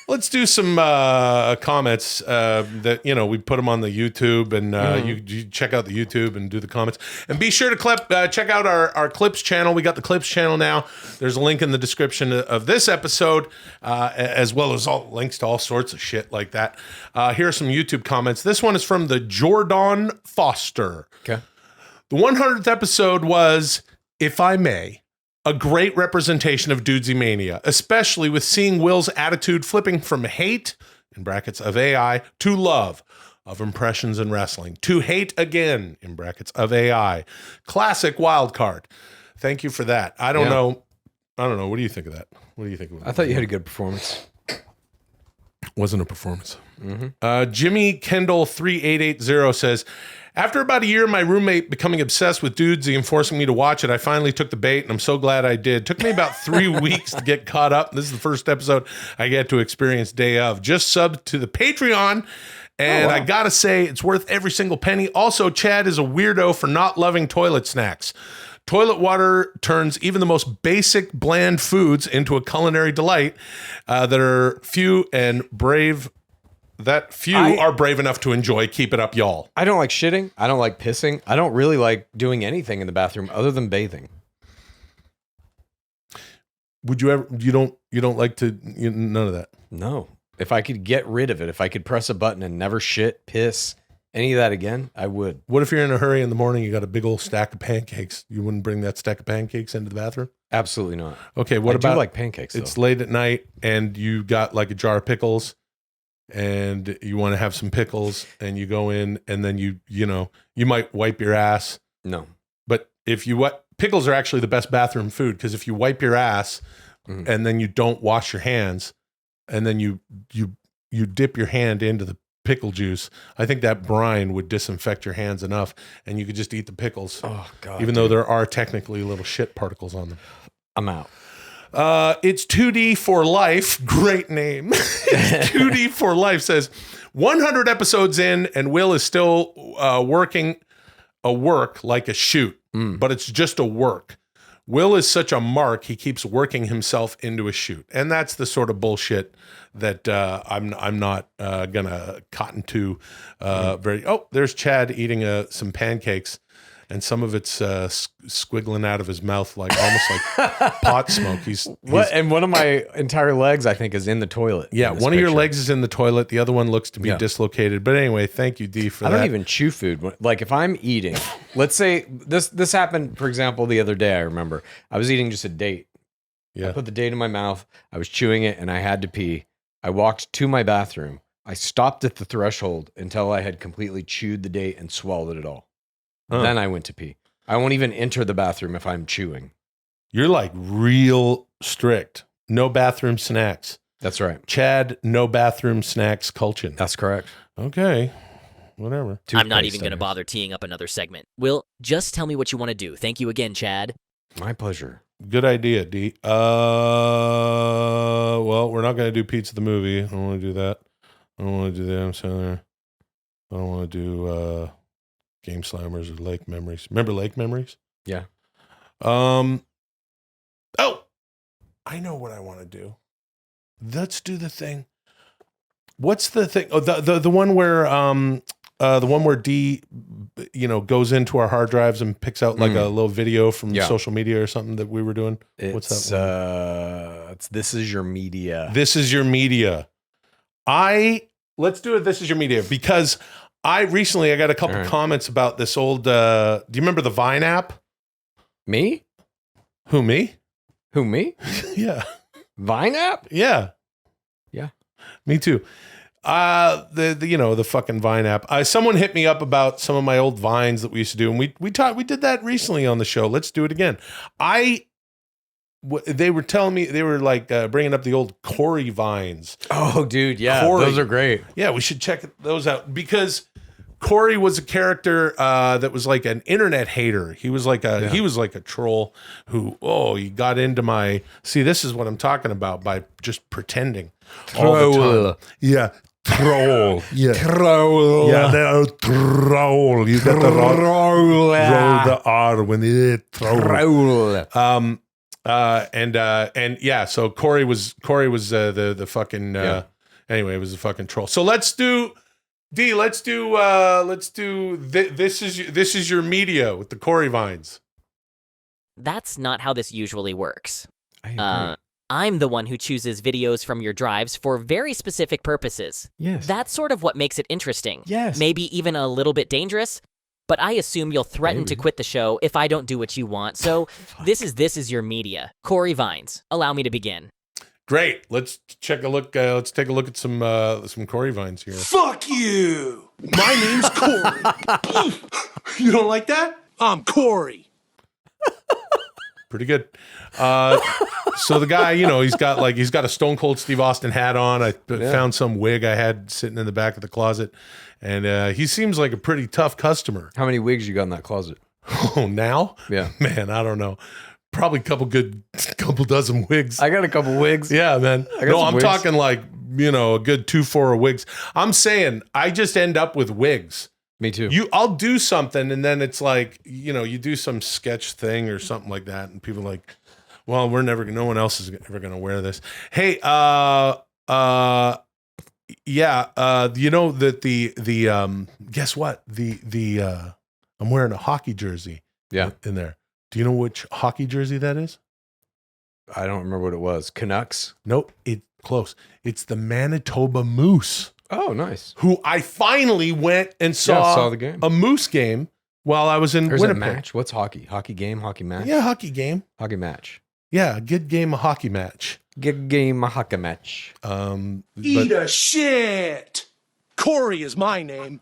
Let's do some comments that, we put them on the YouTube, and you check out the YouTube and do the comments. And be sure to check out our Clips channel. We got the Clips channel now. There's a link in the description of this episode, as well as all links to all sorts of shit like that. Here are some YouTube comments. This one is from the Jordan Foster. Okay. The 100th episode was, if I may, a great representation of Dudesy mania, especially with seeing Will's attitude flipping from hate, in brackets, of AI, to love, of impressions and wrestling, to hate again, in brackets, of AI. Classic wild card. Thank you for that. I don't know. What do you think of that? What do you think of that? I thought you had a good performance. Wasn't a performance. Jimmy Kendall 3880 says, after about a year, my roommate becoming obsessed with Dudesy and forcing me to watch it, I finally took the bait, and I'm so glad I did. Took me about 3 weeks to get caught up. This is the first episode I get to experience day of. Just subbed to the Patreon, and I gotta say, it's worth every single penny. Also, Chad is a weirdo for not loving toilet snacks. Toilet water turns even the most basic, bland foods into a culinary delight that are few and brave that few are brave enough to enjoy. Keep it up, y'all. I don't like shitting. I don't like pissing. I don't really like doing anything in the bathroom other than bathing. Would you ever? You don't like to? None of that. No. If I could get rid of it, if I could press a button and never shit, piss, any of that again, I would. What if you're in a hurry in the morning? You got a big old stack of pancakes. You wouldn't bring that stack of pancakes into the bathroom? Absolutely not. Okay. What I about do like pancakes? It's Though. late at night and you got like a jar of pickles, and you want to have some pickles, and you go in, and then you might wipe your ass. No. But if you pickles are actually the best bathroom food, because if you wipe your ass and then you don't wash your hands, and then you dip your hand into the pickle juice, I think that brine would disinfect your hands enough, and you could just eat the pickles. Oh God! Even though there are technically little shit particles on them. I'm out. It's 2D for Life. Great name. 2D for Life says 100 episodes in, and Will is still working a work like a shoot, but it's just a work. Will is such a mark, he keeps working himself into a shoot. And that's the sort of bullshit that I'm not gonna cotton to very. Oh, there's Chad eating some pancakes, and some of it's squiggling out of his mouth like almost like pot smoke. He's And one of my entire legs, I think, is in the toilet. Yeah, one of your legs is in the toilet. The other one looks to be dislocated. But anyway, thank you, D, for that. I don't even chew food. Like if I'm eating, let's say this happened, for example, the other day. I remember I was eating just a date. Yeah. I put the date in my mouth. I was chewing it, and I had to pee. I walked to my bathroom. I stopped at the threshold until I had completely chewed the date and swallowed it all. Then I went to pee. I won't even enter the bathroom if I'm chewing. You're like real strict. No bathroom snacks. That's right. Chad, no bathroom snacks, Kultgen. That's correct. Okay. Whatever. I'm not even going to bother teeing up another segment. Will, just tell me what you want to do. Thank you again, Chad. My pleasure. Good idea, D. Well, we're not going to do Pizza the Movie. I don't want to do that. I don't want to do the Adam Sandler. I don't want to do Game Slammers or Lake Memories. Remember Lake Memories? Yeah. Oh, I know what I want to do. Let's do the thing. What's the thing? Oh, the one where D, goes into our hard drives and picks out like a little video from social media or something that we were doing. What's that one? It's This Is Your Media. This Is Your Media. Let's do it. This Is Your Media, because I got a couple comments about this old. Do you remember the Vine app? Me? Who, me? Who, me? Yeah. Vine app? Yeah. Yeah. Me too. The fucking Vine app. Someone hit me up about some of my old Vines that we used to do, and we did that recently on the show. Let's do it again. They were telling me, they were like bringing up the old Corey Vines. Oh, dude, yeah, Corey. those are great. Yeah, we should check those out, because Corey was a character that was like an internet hater. He was like a troll who he got into my. See, this is what I'm talking about by just pretending all the time. Yeah. Troll. Yeah. Troll. Yeah, they're troll. You got to roll the R when they troll. So Corey was the fucking anyway, it was a fucking troll. So let's do this is your media with the Corey Vines. That's not how this usually works. I agree. I'm the one who chooses videos from your drives for very specific purposes. Yes. That's sort of what makes it interesting. Yes. Maybe even a little bit dangerous, but I assume you'll threaten to quit the show if I don't do what you want. So this is your media. Corey Vines. Allow me to begin. Great. Let's take a look at some Corey Vines here. Fuck you! My name's Corey. You don't like that? I'm Corey. Pretty good. So the guy, he's got a Stone Cold Steve Austin hat on. I found some wig I had sitting in the back of the closet, and he seems like a pretty tough customer. How many wigs you got in that closet? Oh, now? Yeah. Man, I don't know. Probably a couple dozen wigs. I got a couple wigs. Yeah, man. No, I'm wigs. talking like, a good 2-4 wigs. I'm saying I just end up with wigs. Me too. I'll do something, and then it's like, you do some sketch thing or something like that, and people are like, well, no one else is ever going to wear this. Hey, You know that the guess what? I'm wearing a hockey jersey. Yeah. In there. Do you know which hockey jersey that is? I don't remember what it was. Canucks? Nope. It's close. It's the Manitoba Moose. Oh, nice. Who I finally went and saw the game. a Moose game while I was in There's Winnipeg. a match. What's hockey? Hockey game? Hockey match? Yeah, hockey game. Hockey match. Yeah, a good game of hockey match. Good game of hockey match. Eat a shit. Corey is my name.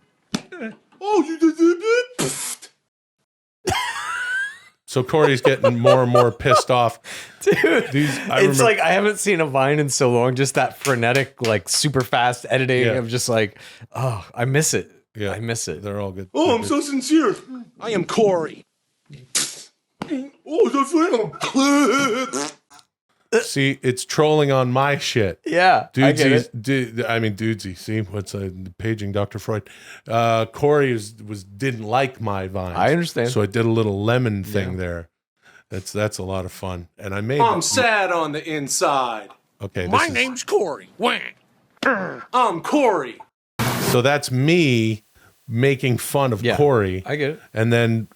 So Corey's getting more and more pissed off. Dude, I it's remember- like I haven't seen a Vine in so long. Just that frenetic, like super fast editing. Yeah. I'm just like, oh, I miss it. Yeah. I miss it. They're all good. Oh, I'm so sincere. I am Corey. See, it's trolling on my shit. Yeah, I get it. Dudesy. See, what's paging Dr. Freud? Corey didn't like my vines. I understand. So I did a little lemon thing there. That's a lot of fun. And I made. I'm sad on the inside. Okay. My name's Corey. I'm Corey. So that's me making fun of Yeah, Corey. I get it. And then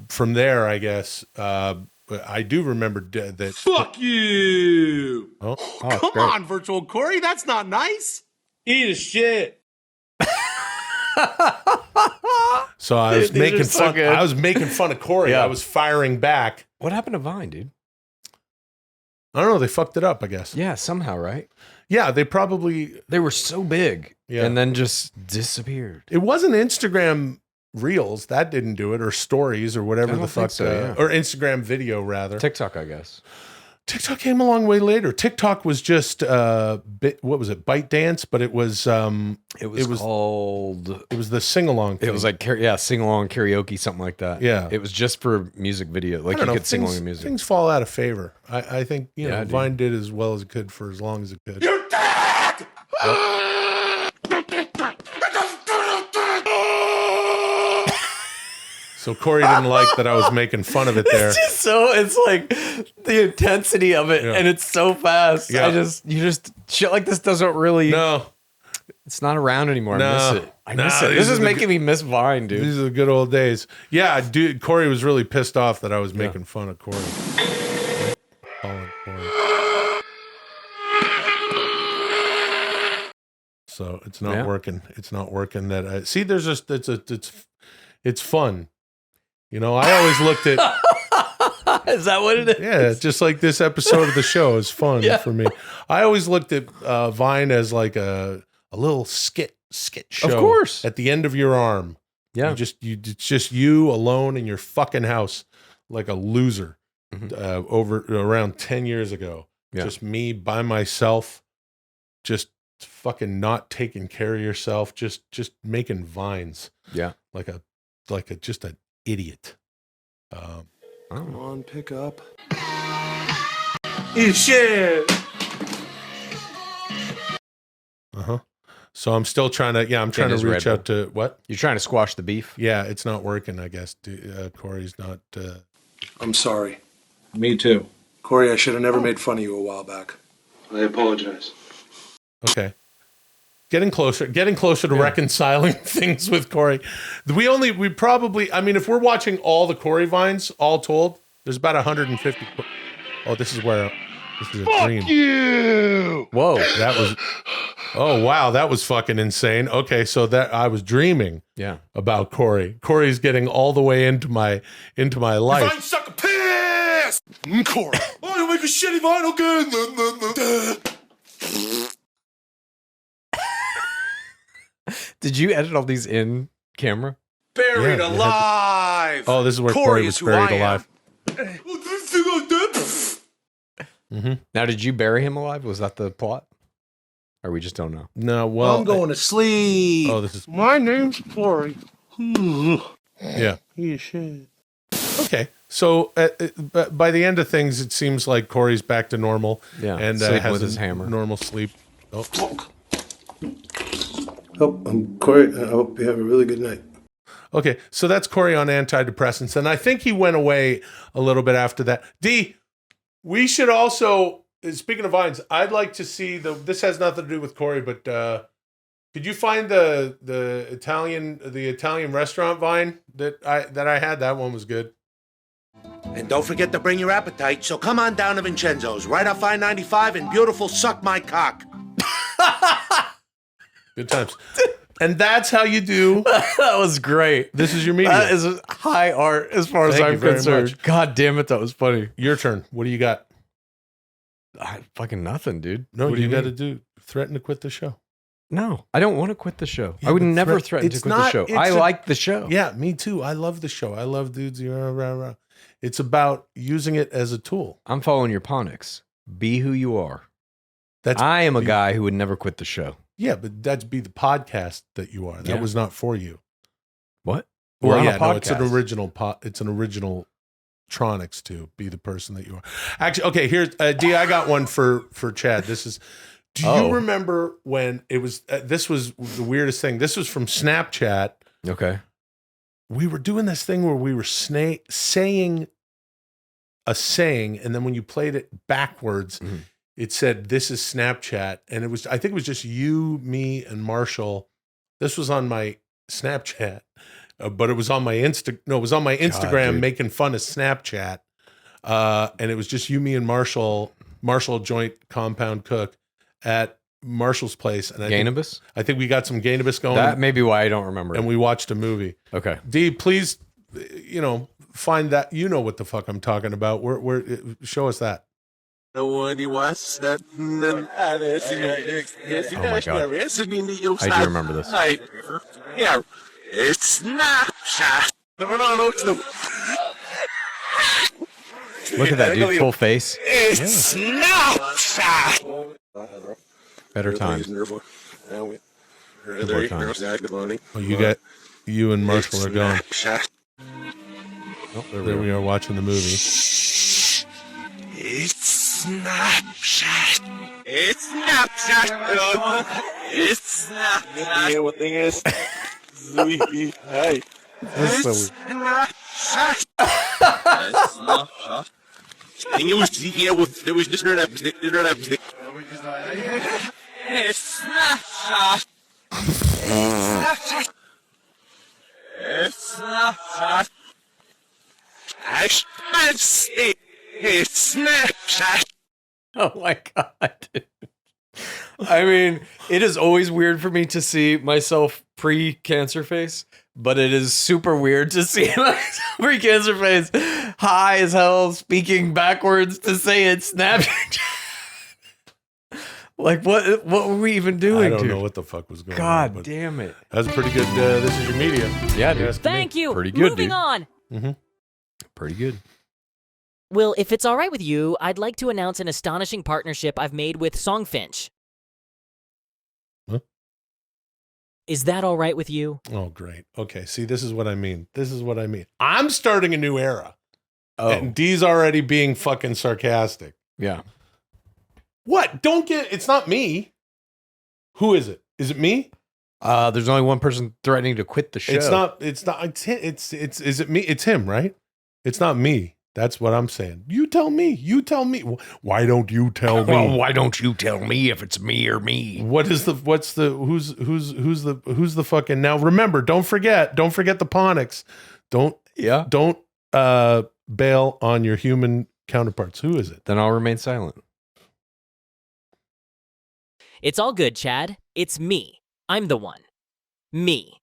from there, I guess I do remember that. Fuck you. Oh, Come on, virtual Corey. That's not nice. Eat a shit. So I was These making are so fun. good. I was making fun of Corey. Yeah. I was firing back. What happened to Vine, dude? I don't know. They fucked it up, I guess. Yeah, somehow, right? Yeah, they probably. They were so big, Yeah. and then just disappeared. It wasn't Instagram Reels that didn't do it, or Stories, or whatever I the don't think fuck, so, yeah. or Instagram Video rather. TikTok, I guess. TikTok came a long way later. TikTok was just what was it? Bite Dance, but it was called. it was the sing along. It was like sing along karaoke, something like that. Yeah. it was just for music video, like you could sing along to music. Things fall out of favor. I think Yeah, dude. Vine did as well as it could for as long as it could. You're dead. So Corey didn't like that I was making fun of it there. It's just it's like the intensity of it, Yeah. and it's so fast. Yeah. Shit like this doesn't really. No, It's not around anymore. No. I miss it. I No, miss it. these This are is the making me miss Vine, dude. these are the good old days. Yeah, dude, Corey was really pissed off that I was making fun of Corey. Calling Corey. So it's not working. It's not working. That I see. There's just it's fun. You know, I always looked at Is that what it is? yeah, just like this episode of the show is fun for me. I always looked at Vine as like a little skit show. Of course. At the end of your arm. Yeah. It's just you alone in your fucking house like a loser over around 10 years ago. Yeah. Just me by myself, just fucking not taking care of yourself, just making vines Yeah. like a just an idiot. Come on, pick up. Eat a shit. So I'm still trying to I'm trying to his reach Red out to what? You're trying to squash the beef? Yeah, it's not working, I guess. Corey's not I'm sorry. Me too. Corey, I should have never made fun of you a while back. I apologize. okay. Getting closer to reconciling things with Corey. We probably, I mean, if we're watching all the Corey Vines, all told, there's about 150. Oh, this is a dream. You. Whoa, oh wow, that was fucking insane. Okay, so that I was dreaming Yeah. about Corey. Corey's getting all the way into my life. Vine suck a piss. Corey. Oh, you make a shitty Vine again. Did you edit all these in camera? Buried Yeah, alive. Oh, this is where Corey was is who buried I am. alive. Now, did you bury him alive? Was that the plot? Or we just don't know? No, well, I'm going to sleep. oh, this is My name's Corey. yeah. You shit. Okay, so by the end of things, it seems like Corey's back to normal. Yeah, and sleeping has with a his hammer. normal sleep. Oh, Oh, I'm Corey. I hope you have a really good night. okay, so that's Corey on antidepressants, and I think he went away a little bit after that. D, we should also speaking of vines, I'd like to see this has nothing to do with Corey, but could you find the Italian restaurant vine that I had? That one was good. And don't forget to bring your appetite, so come on down to Vincenzo's, right off I-95 in beautiful Suck My Cock. Good times. And that's how you do. That was great. This is your media. That is high art as far as Thank you I'm very concerned. much. God damn it, that was funny. Your turn. What do you got? Fucking nothing, dude. No, what do you got to mean? do. Threaten to quit the show. No, I don't want to quit the show. Yeah, I would but never threaten to it's quit not- the show. it's I a- like the show. Yeah, me too. I love the show. I love Dudesy. Rah, rah, rah. It's about using it as a tool. I'm following your Ponix. Be who you are. I am a guy who would never quit the show. Yeah, but that's be the podcast that you are. That Yeah. was not for you. What? Well, We're on yeah, a no, it's an podcast. original it's an original Tronix to be the person that you are. Actually, okay, here's D, I got one for Chad. This is do you remember when it was this was the weirdest thing. This was from Snapchat. Okay. We were doing this thing where we were saying a saying, and then when you played it backwards, it said, "This is Snapchat," and I think it was just you, me, and Marshall. This was on my Snapchat, but it was on my Instagram making fun of Snapchat, and it was just you, me, and Marshall joint compound cook at Marshall's place, and I think we got some Gainabus going. That may be why I don't remember. And we watched a movie. Okay. D, please, find that. You know what the fuck I'm talking about. Where show us that. Oh my God. I do remember this. Yeah, it's Snapchat. Look at that dude, full face. It's Snapchat. Better times. Oh, you and Marshall are going. Oh, There we are watching the movie. It's Snapchat. It's Snapchat. It's Snapchat. Yeah, what thing is? Hey. That's so Snapchat. Snapchat. It was just an episode. It's Snapchat. Snapchat. It's Snapchat. I can't see. It's Snapchat. Oh my God, dude. I mean, it is always weird for me to see myself pre-cancer face, but it is super weird to see myself pre-cancer face high as hell speaking backwards to say it's Snapchat. Like, what were we even doing, I don't dude? know what the fuck was going on. God but damn it. That's a pretty good. This is your media. Yeah, dude. Thank you. Pretty good, Moving dude. on. Pretty good. Will, if it's all right with you, I'd like to announce an astonishing partnership I've made with Songfinch. Huh? Is that all right with you? Oh, great. Okay. See, this is what I mean. I'm starting a new era. Oh, And D's already being fucking sarcastic. yeah. What? It's not me. Who is it? Is it me? There's only one person threatening to quit the show. Is it me? It's him, right? It's not me. That's what I'm saying. You tell me. Why don't you tell me? Well, why don't you tell me if it's me or me? Who's the fucking, now remember, don't forget the Ponix. Don't bail on your human counterparts. Who is it? Then I'll remain silent. It's all good, Chad. It's me. I'm the one. Me.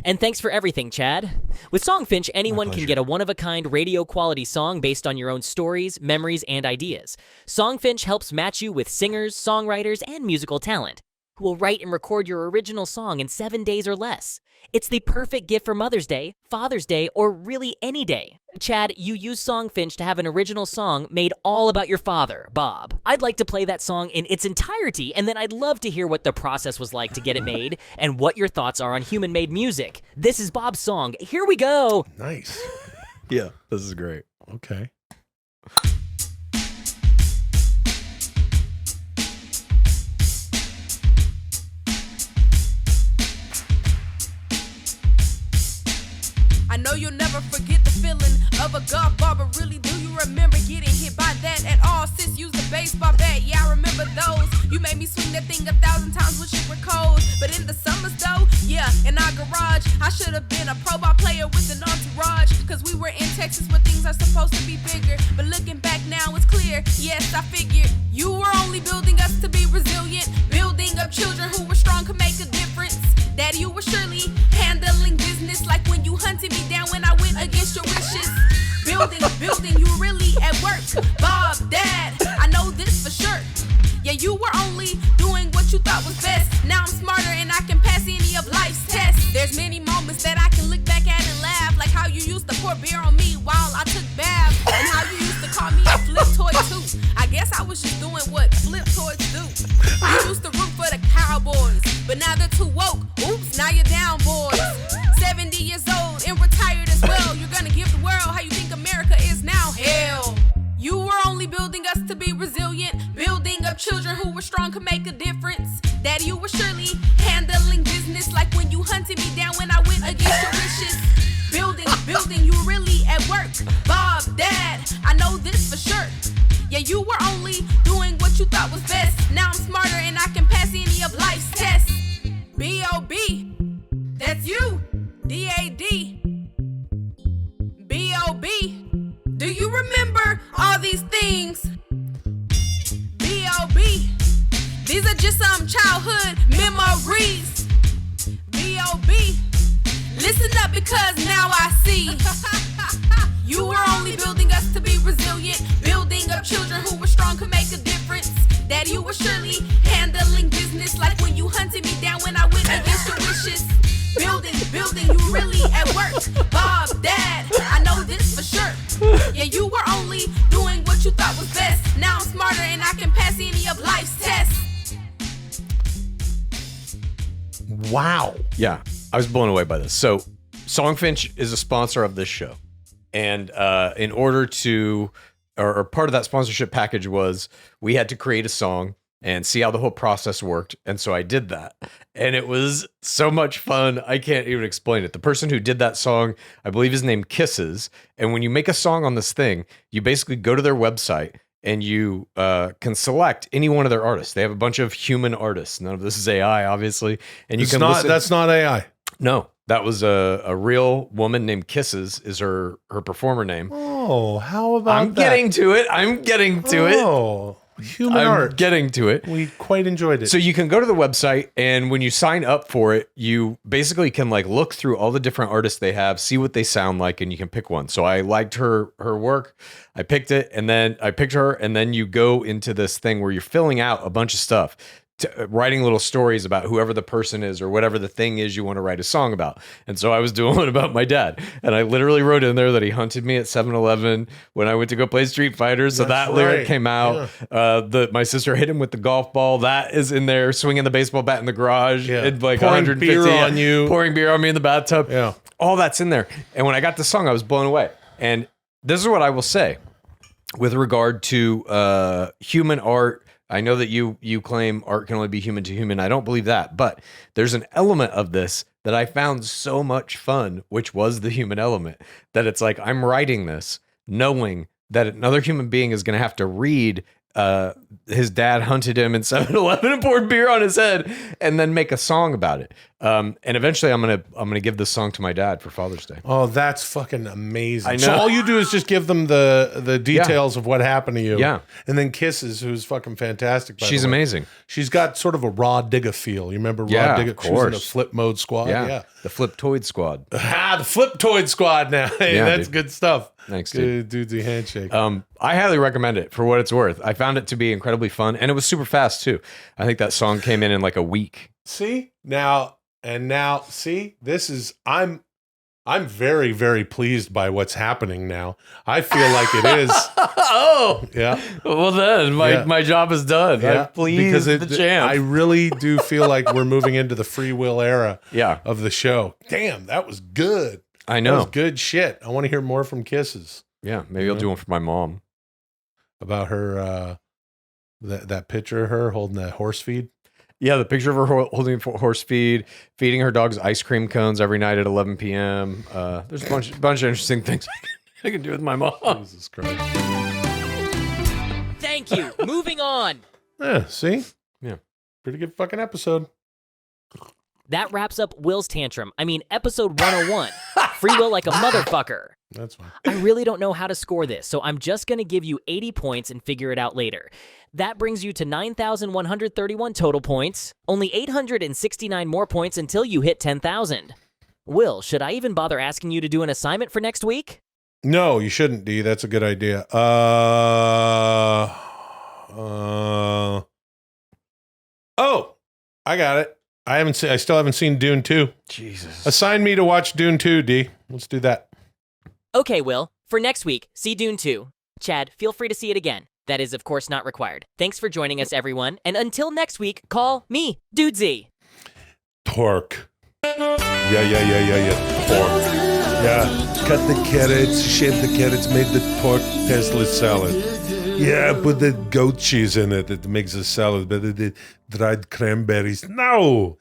And thanks for everything, Chad. With Songfinch, anyone can get a one-of-a-kind radio-quality song based on your own stories, memories, and ideas. Songfinch helps match you with singers, songwriters, and musical talent who will write and record your original song in 7 days or less. It's the perfect gift for Mother's Day, Father's Day, or really any day. Chad, you use Songfinch to have an original song made all about your father, Bob. I'd like to play that song in its entirety, and then I'd love to hear what the process was like to get it made and what your thoughts are on human-made music. This is Bob's song. Here we go. Nice. Yeah, this is great. Okay. I know you'll never forget the feeling of a golf ball, but really do you remember getting hit by that at all? Sis used the baseball bat, I should have been a pro ball player with an entourage. Cause we were in Texas where things are supposed to be bigger. But looking back now, it's clear. Yes, I figured you were only building us to be resilient. Building up children who were strong could make a difference. Daddy, you were surely handling business like when you hunted me down when I went against your wishes. Building, you were really at work. Bob, Dad, I know this for sure. Yeah, you were only doing what you thought was best. Now I'm smarter and I can pass any of life's tests. There's many moments that I can look back at and laugh. Like how you used to pour beer on me while I took baths. And how you used to call me a flip toy too. I guess I was just doing what flip toys do. You used to root for the Cowboys, but now they're too woke. Oops, now you're down, boys. 70 years old and retired as well. You're gonna give the world how you think America is now. Hell, you were only building us to be resilient. Building up children who were strong could make a difference. Daddy, you were surely handling business like when you hunted me down when I went against your wishes. Building, you were really at work. Bob, Dad, I know this for sure. Yeah, you were only doing what you thought was best. Now I'm smarter and I can pass any of life's tests. B.O.B. That's you. D.A.D. B.O.B. Do you remember all these things? B.O.B. These are just some childhood memories. B.O.B. Listen up because now I see. You were only building us to be resilient. Building up children who were strong could make a difference. Daddy, you were surely handling business like when you hunted me down when I went against your wishes. Building, you were really at work. Bob, Dad, I know this for sure. Yeah, you were only doing what you thought was best. Now I'm smarter and I can pass any of life's tests. Wow. Yeah, I was blown away by this. So, Songfinch is a sponsor of this show. And in order to, or part of that sponsorship package was we had to create a song and see how the whole process worked. And so I did that. And it was so much fun. I can't even explain it. The person who did that song, I believe is named Kisses. And when you make a song on this thing, you basically go to their website and you can select any one of their artists. They have a bunch of human artists. None of this is AI, obviously. And you can listen. That's not AI. No, that was a real woman named Kisses is her performer name. Oh, how about I'm getting to it. I'm getting to it. Oh, human I'm art. getting to it. We quite enjoyed it. So you can go to the website, and when you sign up for it, you basically can like look through all the different artists they have, see what they sound like, and you can pick one. So I liked her work. I picked it, and then I picked her, and then you go into this thing where you're filling out a bunch of stuff. Writing little stories about whoever the person is or whatever the thing is you want to write a song about. And so I was doing one about my dad. And I literally wrote in there that he hunted me at 7-Eleven when I went to go play Street Fighter. So That's that lyric right. came out. Yeah. My sister hit him with the golf ball. That is in there. Swinging the baseball bat in the garage. Yeah. And like Pouring 150 beer on you. Pouring beer on me in the bathtub. Yeah. All that's in there. And when I got the song, I was blown away. And this is what I will say with regard to human art. I know that you claim art can only be human to human. I don't believe that, but there's an element of this that I found so much fun, which was the human element, that it's like I'm writing this knowing that another human being is going to have to read his dad hunted him in 7-Eleven and poured beer on his head and then make a song about it. And eventually I'm gonna give this song to my dad for Father's Day. Oh, that's fucking amazing. I know. So all you do is just give them the details of what happened to you. Yeah. And then Kisses, who's fucking fantastic. By She's the way. amazing. She's got sort of a Raw Digga feel. You remember Yeah, Raw Digga? of She was in a course. flip mode squad. Yeah. The Fliptoid Squad. The Fliptoid squad now. Hey, Yeah, that's dude. good stuff. Thanks, dude. Dudesy handshake. I highly recommend it for what it's worth. I found it to be incredibly fun, and it was super fast too. I think that song came in like a week. See? Now, see, this is I'm very, very pleased by what's happening now. I feel like it is. Oh, Yeah. well then my job is done. Yeah. I pleased the champ. I really do feel like we're moving into the free will era Yeah. of the show. Damn, that was good. I That know. was good shit. I want to hear more from Kisses Yeah, maybe I'll do one for my mom. about her, that picture of her holding that horse feed. Yeah, the picture of her holding a horse feed, feeding her dogs ice cream cones every night at 11 p.m. There's a bunch of interesting things I can do with my mom. Jesus Christ. Thank you. Moving on. Yeah, see? Yeah. Pretty good fucking episode. That wraps up Will's Tantrum. I mean, episode 101. Free will like a motherfucker. That's fine. I really don't know how to score this, so I'm just going to give you 80 points and figure it out later. That brings you to 9,131 total points. Only 869 more points until you hit 10,000. Will, should I even bother asking you to do an assignment for next week? No, you shouldn't, D. That's a good idea. Oh, I got it. I still haven't seen Dune 2. Jesus. Assign me to watch Dune 2, D. Let's do that. Okay, Will. For next week, see Dune 2. Chad, feel free to see it again. That is, of course, not required. Thanks for joining us, everyone. And until next week, call me, Dudesy. Torque. Yeah. Torque. Yeah. Cut the carrots, shave the carrots, made the torque Tesla salad. Yeah, put the goat cheese in it. It makes a salad. But the dried cranberries. No.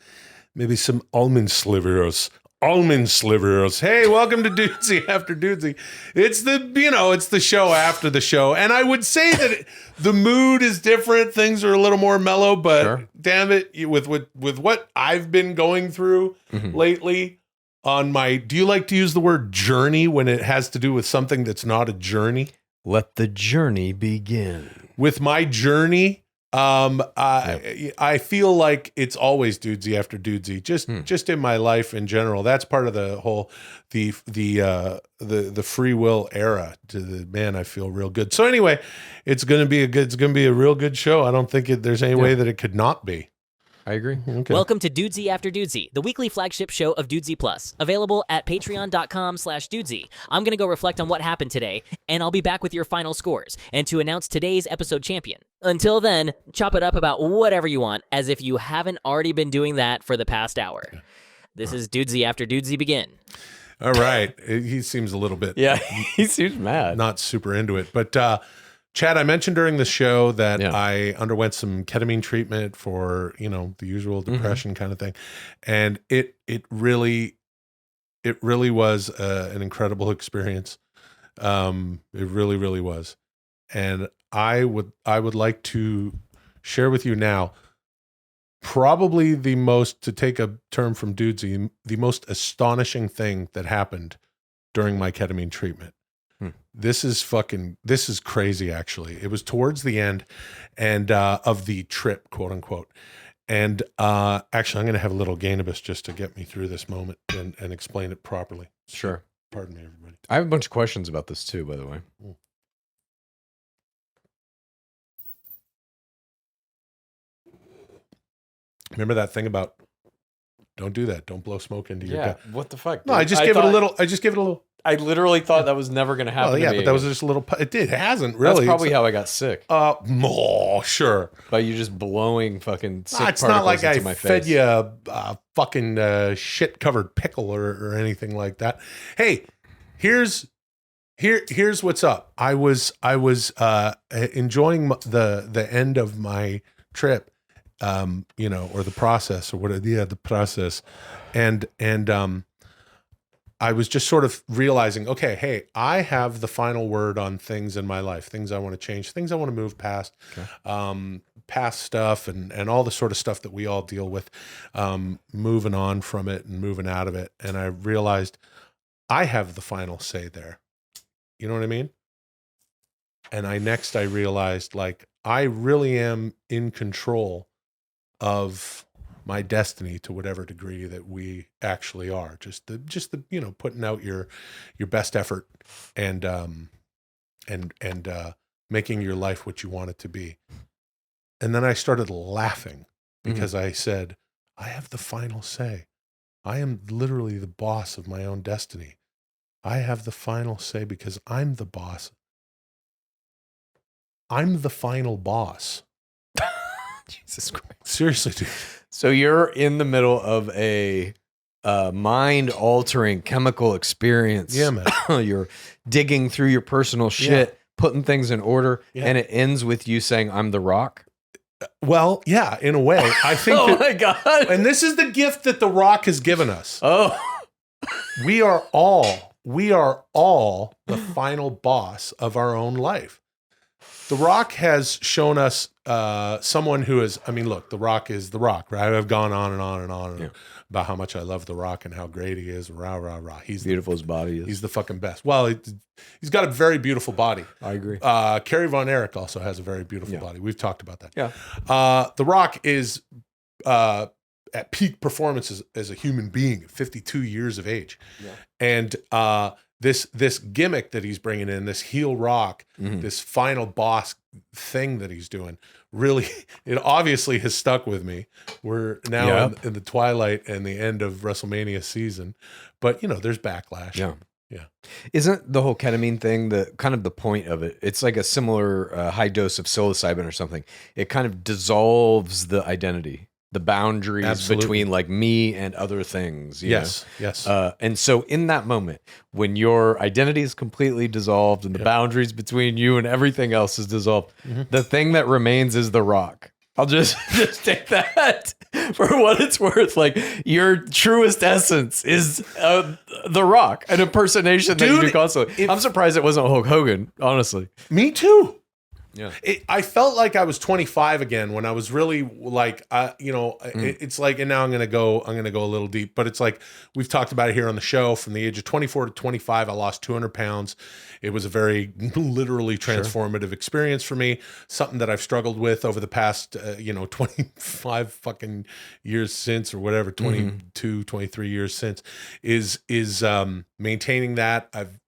Maybe some almond slivers. Hey, welcome to Dudesy After Dudesy. It's the show after the show. And I would say that the mood is different. Things are a little more mellow, but Sure. Damn it, with what I've been going through lately on my, do you like to use the word journey when it has to do with something that's not a journey? Let the journey begin. With my journey, I feel like it's always Dudesy After Dudesy, just in my life in general. That's part of the whole the free will era. I feel real good. So anyway, it's gonna be a real good show. I don't think there's any way that it could not be. I agree. Okay. Welcome to Dudesy After Dudesy, the weekly flagship show of Dudesy Plus, available at patreon.com/Dudesy. I'm going to go reflect on what happened today, and I'll be back with your final scores, and to announce today's episode champion. Until then, chop it up about whatever you want, as if you haven't already been doing that for the past hour. This is Dudesy After Dudesy Begin. All right. He seems a little bit Yeah, he seems mad. not super into it. But Chad, I mentioned during the show that I underwent some ketamine treatment for, the usual depression kind of thing. And it really was an incredible experience. It really, really was. And I would like to share with you now, probably to take a term from Dudesy, the most astonishing thing that happened during my ketamine treatment. This is crazy, actually. It was towards the end and of the trip, quote unquote. And actually, I'm going to have a little Gainabus just to get me through this moment and explain it properly. Sure. Pardon me, everybody. I have a bunch of questions about this too, by the way. Remember that thing about don't do that. Don't blow smoke into your gut. What the fuck? No, I just give it a little. I literally thought that was never going to happen. Oh, yeah, to me but that was again. just a little. It hasn't really. That's probably how I got sick. Sure. By you just blowing fucking sick It's not like particles I into my fed face. you a fucking shit-covered pickle or anything like that. Hey, here's what's up. I was enjoying the end of my trip, or the process, or what? Yeah, the process, and I was just sort of realizing, okay, hey, I have the final word on things in my life, things I want to change, things I want to move past, past stuff and all the sort of stuff that we all deal with, moving on from it and moving out of it. And I realized I have the final say there. You know what I mean? And I realized, like, I really am in control of my destiny to whatever degree that we actually are. Just the putting out your best effort and making your life what you want it to be. And then I started laughing because I said, I have the final say. I am literally the boss of my own destiny. I have the final say because I'm the boss. I'm the final boss. Jesus Christ. Seriously, dude. So you're in the middle of a mind-altering chemical experience. Yeah, man. You're digging through your personal shit, putting things in order, and it ends with you saying, I'm the Rock? Well, yeah, in a way. I think my God. And this is the gift that The Rock has given us. Oh. We are all the final boss of our own life. The Rock has shown us someone who is, I mean, look, The Rock is The Rock, right? I've gone on and on and on about how much I love The Rock and how great he is. Rah, rah, rah. He's Beautiful his body is. He's the fucking best. Well, he's got a very beautiful body. I agree. Kerry Von Erich also has a very beautiful body. We've talked about that. Yeah. The Rock is at peak performance as a human being, 52 years of age. Yeah. And this gimmick that he's bringing in, this heel rock, this final boss thing that he's doing, really, it obviously has stuck with me. We're now in the twilight and the end of WrestleMania season, but there's backlash. Yeah. Yeah. Isn't the whole ketamine thing the kind of the point of it? It's like a similar high dose of psilocybin or something. It kind of dissolves the identity, the boundaries between like me and other things. Yes. And so in that moment, when your identity is completely dissolved and the boundaries between you and everything else is dissolved, the thing that remains is the Rock. I'll just take that for what it's worth. Like, your truest essence is the Rock, an impersonation that you do constantly. I'm surprised it wasn't Hulk Hogan, honestly. Me too. Yeah, I felt like I was 25 again when I was really like, it's like, and now I'm gonna go a little deep, but it's like we've talked about it here on the show. From the age of 24 to 25, I lost 200 pounds. It was a very literally transformative experience for me. Something that I've struggled with over the past, 25 fucking years since, or whatever, 22, 23 years since, is maintaining that. I've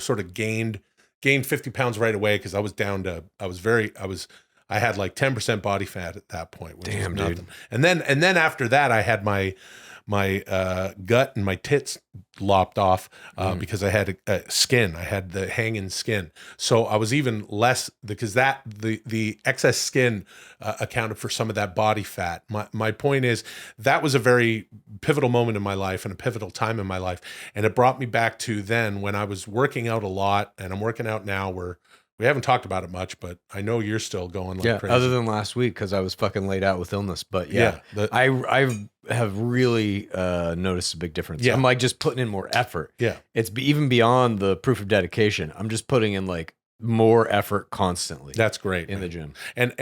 sort of gained 50 pounds right away because I was down to, I had like 10% body fat at that point. Which Damn, was nothing. dude. And then after that, I had my gut and my tits lopped off because I had skin. I had the hanging skin. So I was even less, because the excess skin accounted for some of that body fat. My point is, that was a very pivotal moment in my life and a pivotal time in my life. And it brought me back to then when I was working out a lot, and I'm working out now where we haven't talked about it much, but I know you're still going like crazy. Other than last week, because I was fucking laid out with illness. But I have really noticed a big difference. Yeah. I'm like just putting in more effort. Yeah. It's even beyond the proof of dedication. I'm just putting in like more effort constantly. That's great. In the gym. And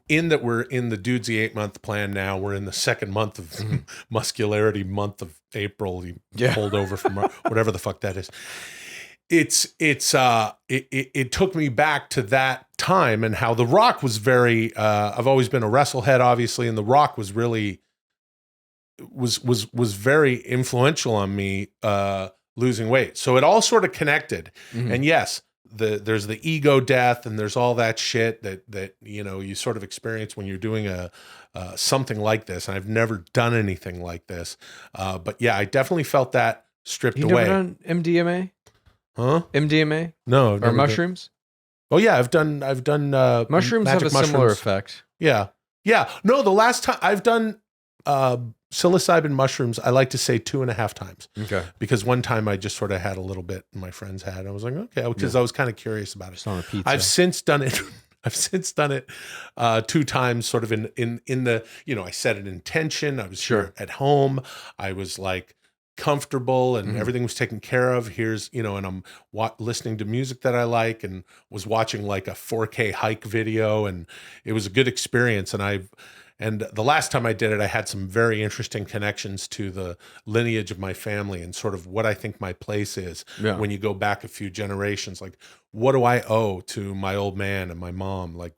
in that, we're in the Dudesy 8-month plan now. We're in the second month of muscularity month of April. You pulled over from whatever the fuck that is. It took me back to that time and how The Rock was very, I've always been a wrestlehead, obviously, and The Rock was really, was very influential on me, losing weight. So it all sort of connected. And yes, there's the ego death, and there's all that shit that you sort of experience when you're doing something like this. And I've never done anything like this. But yeah, I definitely felt that stripped away. You never done MDMA? Huh? MDMA? No. Or mushrooms? Oh yeah, I've done mushrooms have a similar effect. Yeah. No, the last time I've done psilocybin mushrooms, I like to say 2.5 times. Okay. Because one time I just sort of had a little bit, and my friends had. I was like, okay, because I was kind of curious about it. It's on a pizza. I've since done it. 2 times, sort of in the, I set an intention. I was here at home. I was like comfortable, and everything was taken care of. Here's, and I'm listening to music that I like, and was watching like a 4K hike video, and it was a good experience. And the last time I did it, I had some very interesting connections to the lineage of my family and sort of what I think my place is when you go back a few generations. Like, what do I owe to my old man and my mom? Like,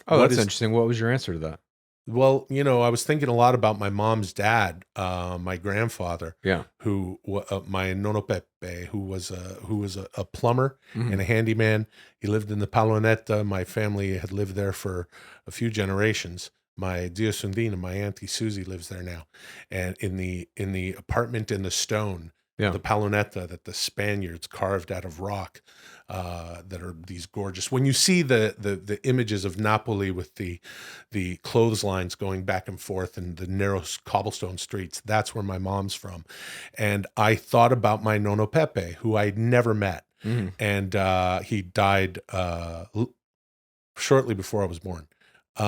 that's interesting. What was your answer to that? Well, I was thinking a lot about my mom's dad, my grandfather, who my nono Pepe, who was a plumber and a handyman. He lived in the Paloneta. My family had lived there for a few generations. My Tia Sundina, my auntie Susie, lives there now, and in the apartment in the stone, the Paloneta that the Spaniards carved out of rock. That are these gorgeous. When you see the images of Napoli with the clotheslines going back and forth and the narrow cobblestone streets, that's where my mom's from. And I thought about my nono Pepe, who I'd never met, and he died shortly before I was born. I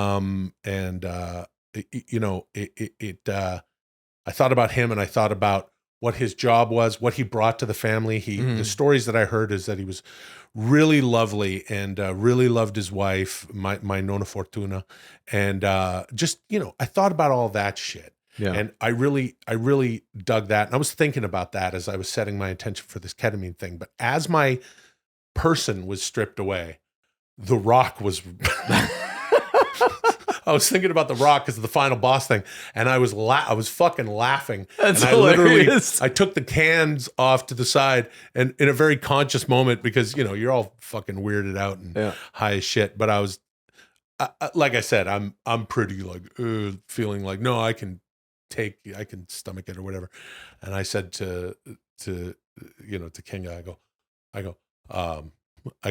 thought about him, and I thought about what his job was, what he brought to the family. The stories that I heard is that he was really lovely and really loved his wife, my Nonna Fortuna, and just I thought about all that shit. Yeah. And I really dug that. And I was thinking about that as I was setting my intention for this ketamine thing. But as my person was stripped away, The Rock was. I was thinking about The Rock as the final boss thing, and I was fucking laughing. That's and hilarious. I took the cans off to the side, and in a very conscious moment, because you're all fucking weirded out and high as shit. But I was, like I said, I'm pretty like feeling like no, I can stomach it or whatever. And I said to Kinga, I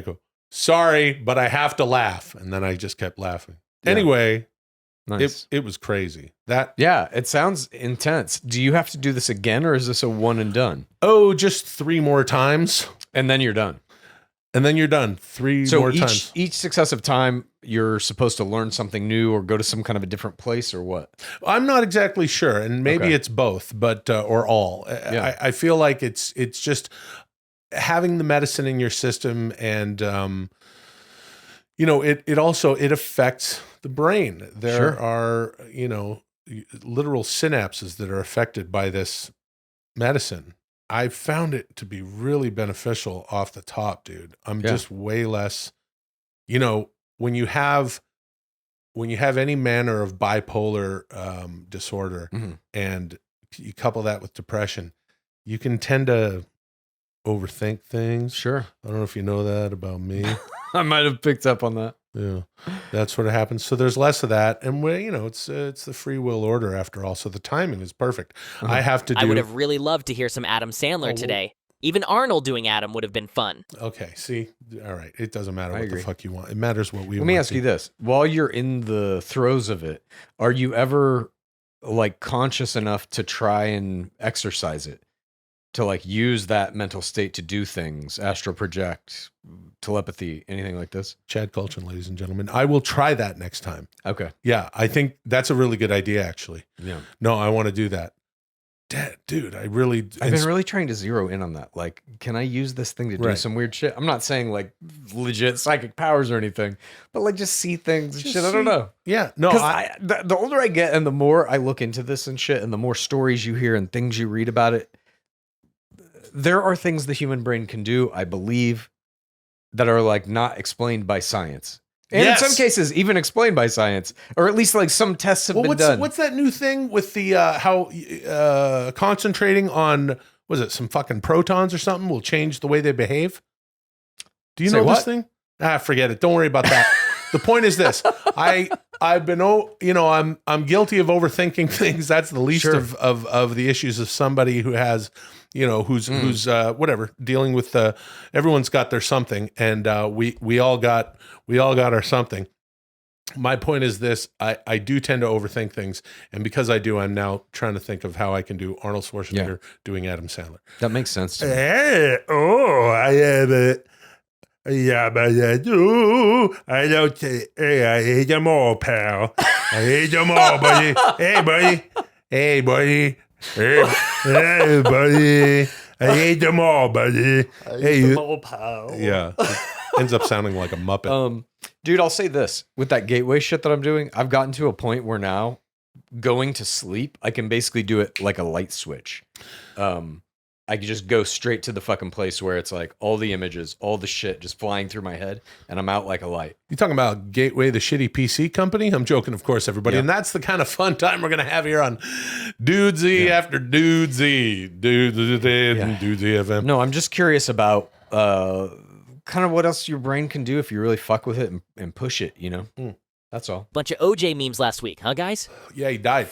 go, sorry, but I have to laugh, and then I just kept laughing. Yeah. Anyway, nice. It was crazy. It sounds intense. Do you have to do this again, or is this a one and done? Oh, just 3 more times, and then you're done. Three more times. Each successive time, you're supposed to learn something new or go to some kind of a different place, or what? I'm not exactly sure, and maybe it's both, but or all. Yeah. I feel like it's just having the medicine in your system, and it also affects the brain. There are literal synapses that are affected by this medicine. I found it to be really beneficial off the top, dude. I'm just way less, when you have any manner of bipolar disorder and you couple that with depression, you can tend to overthink things. Sure. I don't know if you know that about me. I might have picked up on that. Yeah, that's what happens. So there's less of that, and it's the free will order after all. So the timing is perfect. I have to. I would have really loved to hear some Adam Sandler today. Even Arnold doing Adam would have been fun. Okay, see, all right. It doesn't matter what the fuck you want. It matters what we want. Let me ask you this: while you're in the throes of it, are you ever like conscious enough to try and exercise it? To like use that mental state to do things, astral project, telepathy, anything like this? Chad Kultgen, ladies and gentlemen. I will try that next time. Okay. Yeah, I think that's a really good idea, actually. Yeah. No, I want to do that. Dude, I've been really trying to zero in on that. Like, can I use this thing to do some weird shit? I'm not saying like legit psychic powers or anything, but like just see things and shit. I don't know. Yeah. No, the older I get and the more I look into this and shit and the more stories you hear and things you read about it, there are things the human brain can do, I believe, that are like not explained by science. And in some cases, even explained by science, or at least like some tests have been done. What's that new thing with the how concentrating on some fucking protons or something will change the way they behave? Do you know this thing? Forget it. Don't worry about that. The point is this: I've been I'm guilty of overthinking things. That's the least of the issues of somebody who has who's whatever dealing with everyone's got their something, and we all got our something. My point is this: I do tend to overthink things, and because I do, I'm now trying to think of how I can do Arnold Schwarzenegger doing Adam Sandler. That makes sense to me. I have it. Yeah, but I do. I don't say, hey, I hate them all, pal. I hate them all, buddy. Hey, buddy. Hey, buddy. Hey, buddy. I hate them all, buddy. Pal. Yeah. It ends up sounding like a Muppet. Dude, I'll say this. With that gateway shit that I'm doing, I've gotten to a point where now going to sleep, I can basically do it like a light switch. I could just go straight to the fucking place where it's like all the images, all the shit just flying through my head, and I'm out like a light. You talking about Gateway, the shitty PC company? I'm joking, of course, everybody. Yeah. And that's the kind of fun time we're going to have here on Dudesy after Dudesy. Dudesy FM. No, I'm just curious about kind of what else your brain can do if you really fuck with it and push it, That's all. Bunch of OJ memes last week, huh, guys? Yeah, he died.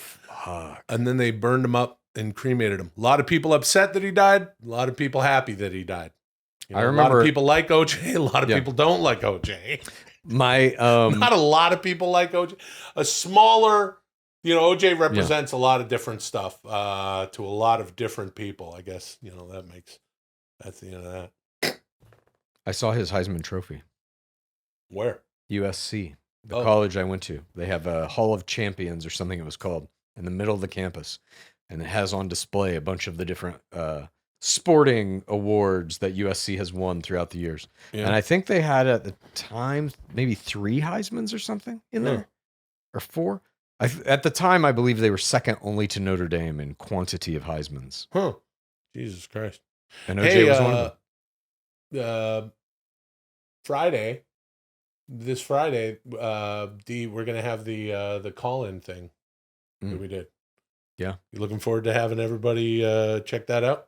And then they burned him up and cremated him. A lot of people upset that he died. A lot of people happy that he died. I remember a lot of people like OJ. A lot of people don't like OJ. Not a lot of people like OJ. A smaller, OJ represents a lot of different stuff to a lot of different people. I guess that's the end of that. I saw his Heisman Trophy. Where? USC, the college I went to. They have a Hall of Champions or something it was called in the middle of the campus. and it has on display a bunch of the different sporting awards that USC has won throughout the years. Yeah. And I think they had at the time maybe 3 Heismans or something in there, or 4. At the time, I believe they were second only to Notre Dame in quantity of Heismans. Huh. Jesus Christ. And OJ was one of them. This Friday, we're gonna have the call-in thing that we did. Yeah. You looking forward to having everybody check that out?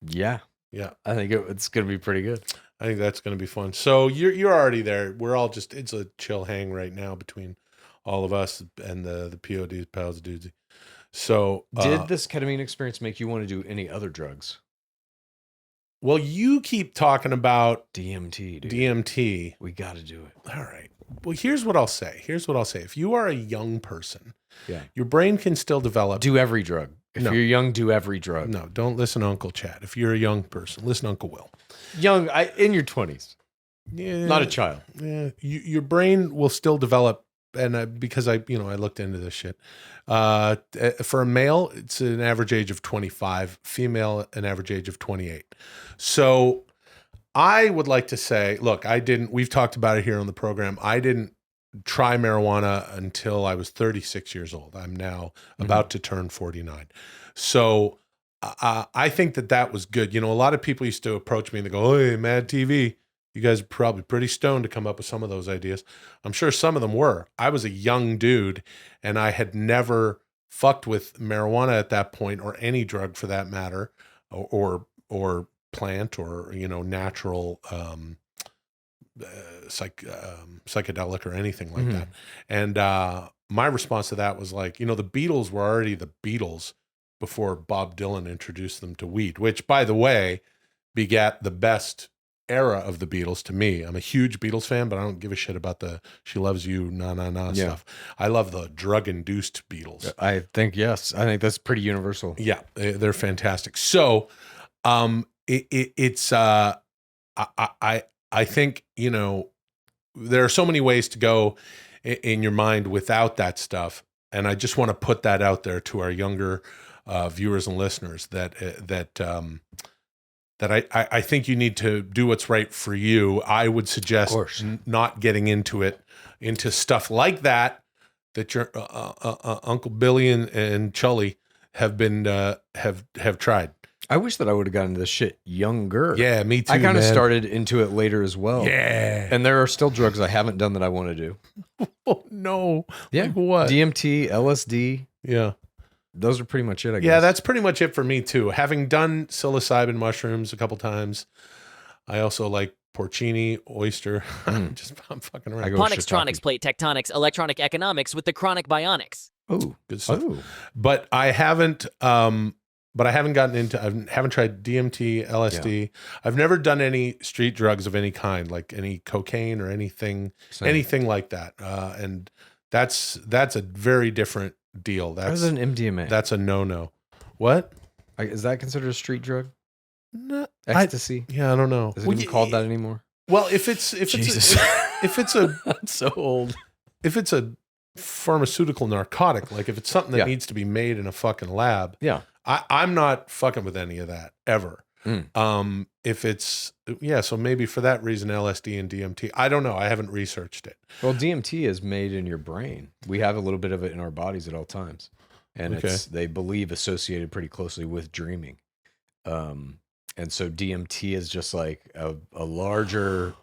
Yeah. Yeah. I think it's going to be pretty good. I think that's gonna be fun. So you're already there. We're all just, it's a chill hang right now between all of us and the PODs, pals, Dudesy. So Did this ketamine experience make you want to do any other drugs? well, you keep talking about DMT, dude. DMT. We got to do it. All right. Well, here's what I'll say. If you are a young person, Yeah. your brain can still develop. Do every drug. If No. you're young, do every drug. No, don't listen to Uncle Chad. If you're a young person, listen to Uncle Will. Young, in your 20s, Yeah, not a child. Yeah, your brain will still develop, and because I looked into this shit. For a male, it's an average age of 25. Female, an average age of 28. So, I would like to say, look, we've talked about it here on the program. I didn't try marijuana until I was 36 years old. I'm now about to turn 49. So I think that was good. A lot of people used to approach me and they go, "Oh, hey, Mad TV, you guys are probably pretty stoned to come up with some of those ideas." I'm sure some of them were. I was a young dude and I had never fucked with marijuana at that point, or any drug for that matter, or plant, or natural psychedelic or anything like that. And my response to that was like, the Beatles were already the Beatles before Bob Dylan introduced them to weed, which, by the way, begat the best era of the Beatles to me. I'm a huge Beatles fan, but I don't give a shit about the "She Loves You" stuff. I love the drug-induced Beatles. I think, yes. I think that's pretty universal. Yeah, they're fantastic. So, I think, there are so many ways to go in your mind without that stuff. And I just want to put that out there to our younger viewers and listeners that I think you need to do what's right for you. I would suggest not getting into stuff like that your Uncle Billy and Chully have been have tried. I wish that I would have gotten into this shit younger. Yeah, me too. I kind of man. started into it later as well. Yeah. And there are still drugs I haven't done that I want to do. Oh, no. Yeah. Like what? DMT, LSD. Yeah. Those are pretty much it, I guess. Yeah, that's pretty much it for me too. Having done psilocybin mushrooms a couple times, I also like porcini, oyster. I'm fucking around. Ponix Tronix plate tectonics, electronic economics with the chronic bionics. Oh, good stuff. Oh. But I haven't gotten into, I haven't tried DMT, LSD. Yeah. I've never done any street drugs of any kind, like any cocaine or anything like that. And that's a very different deal. That's an MDMA. That's a no-no. What? Is that considered a street drug? No, ecstasy. I don't know. Is it even called that anymore? Well, if it's I'm so old. If it's a pharmaceutical narcotic, like if it's something that needs to be made in a fucking lab, I'm not fucking with any of that ever. If it's so maybe for that reason LSD and DMT. I don't know. I haven't researched it. Well, DMT is made in your brain. We have a little bit of it in our bodies at all times, and it's they believe associated pretty closely with dreaming. And so DMT is just like a larger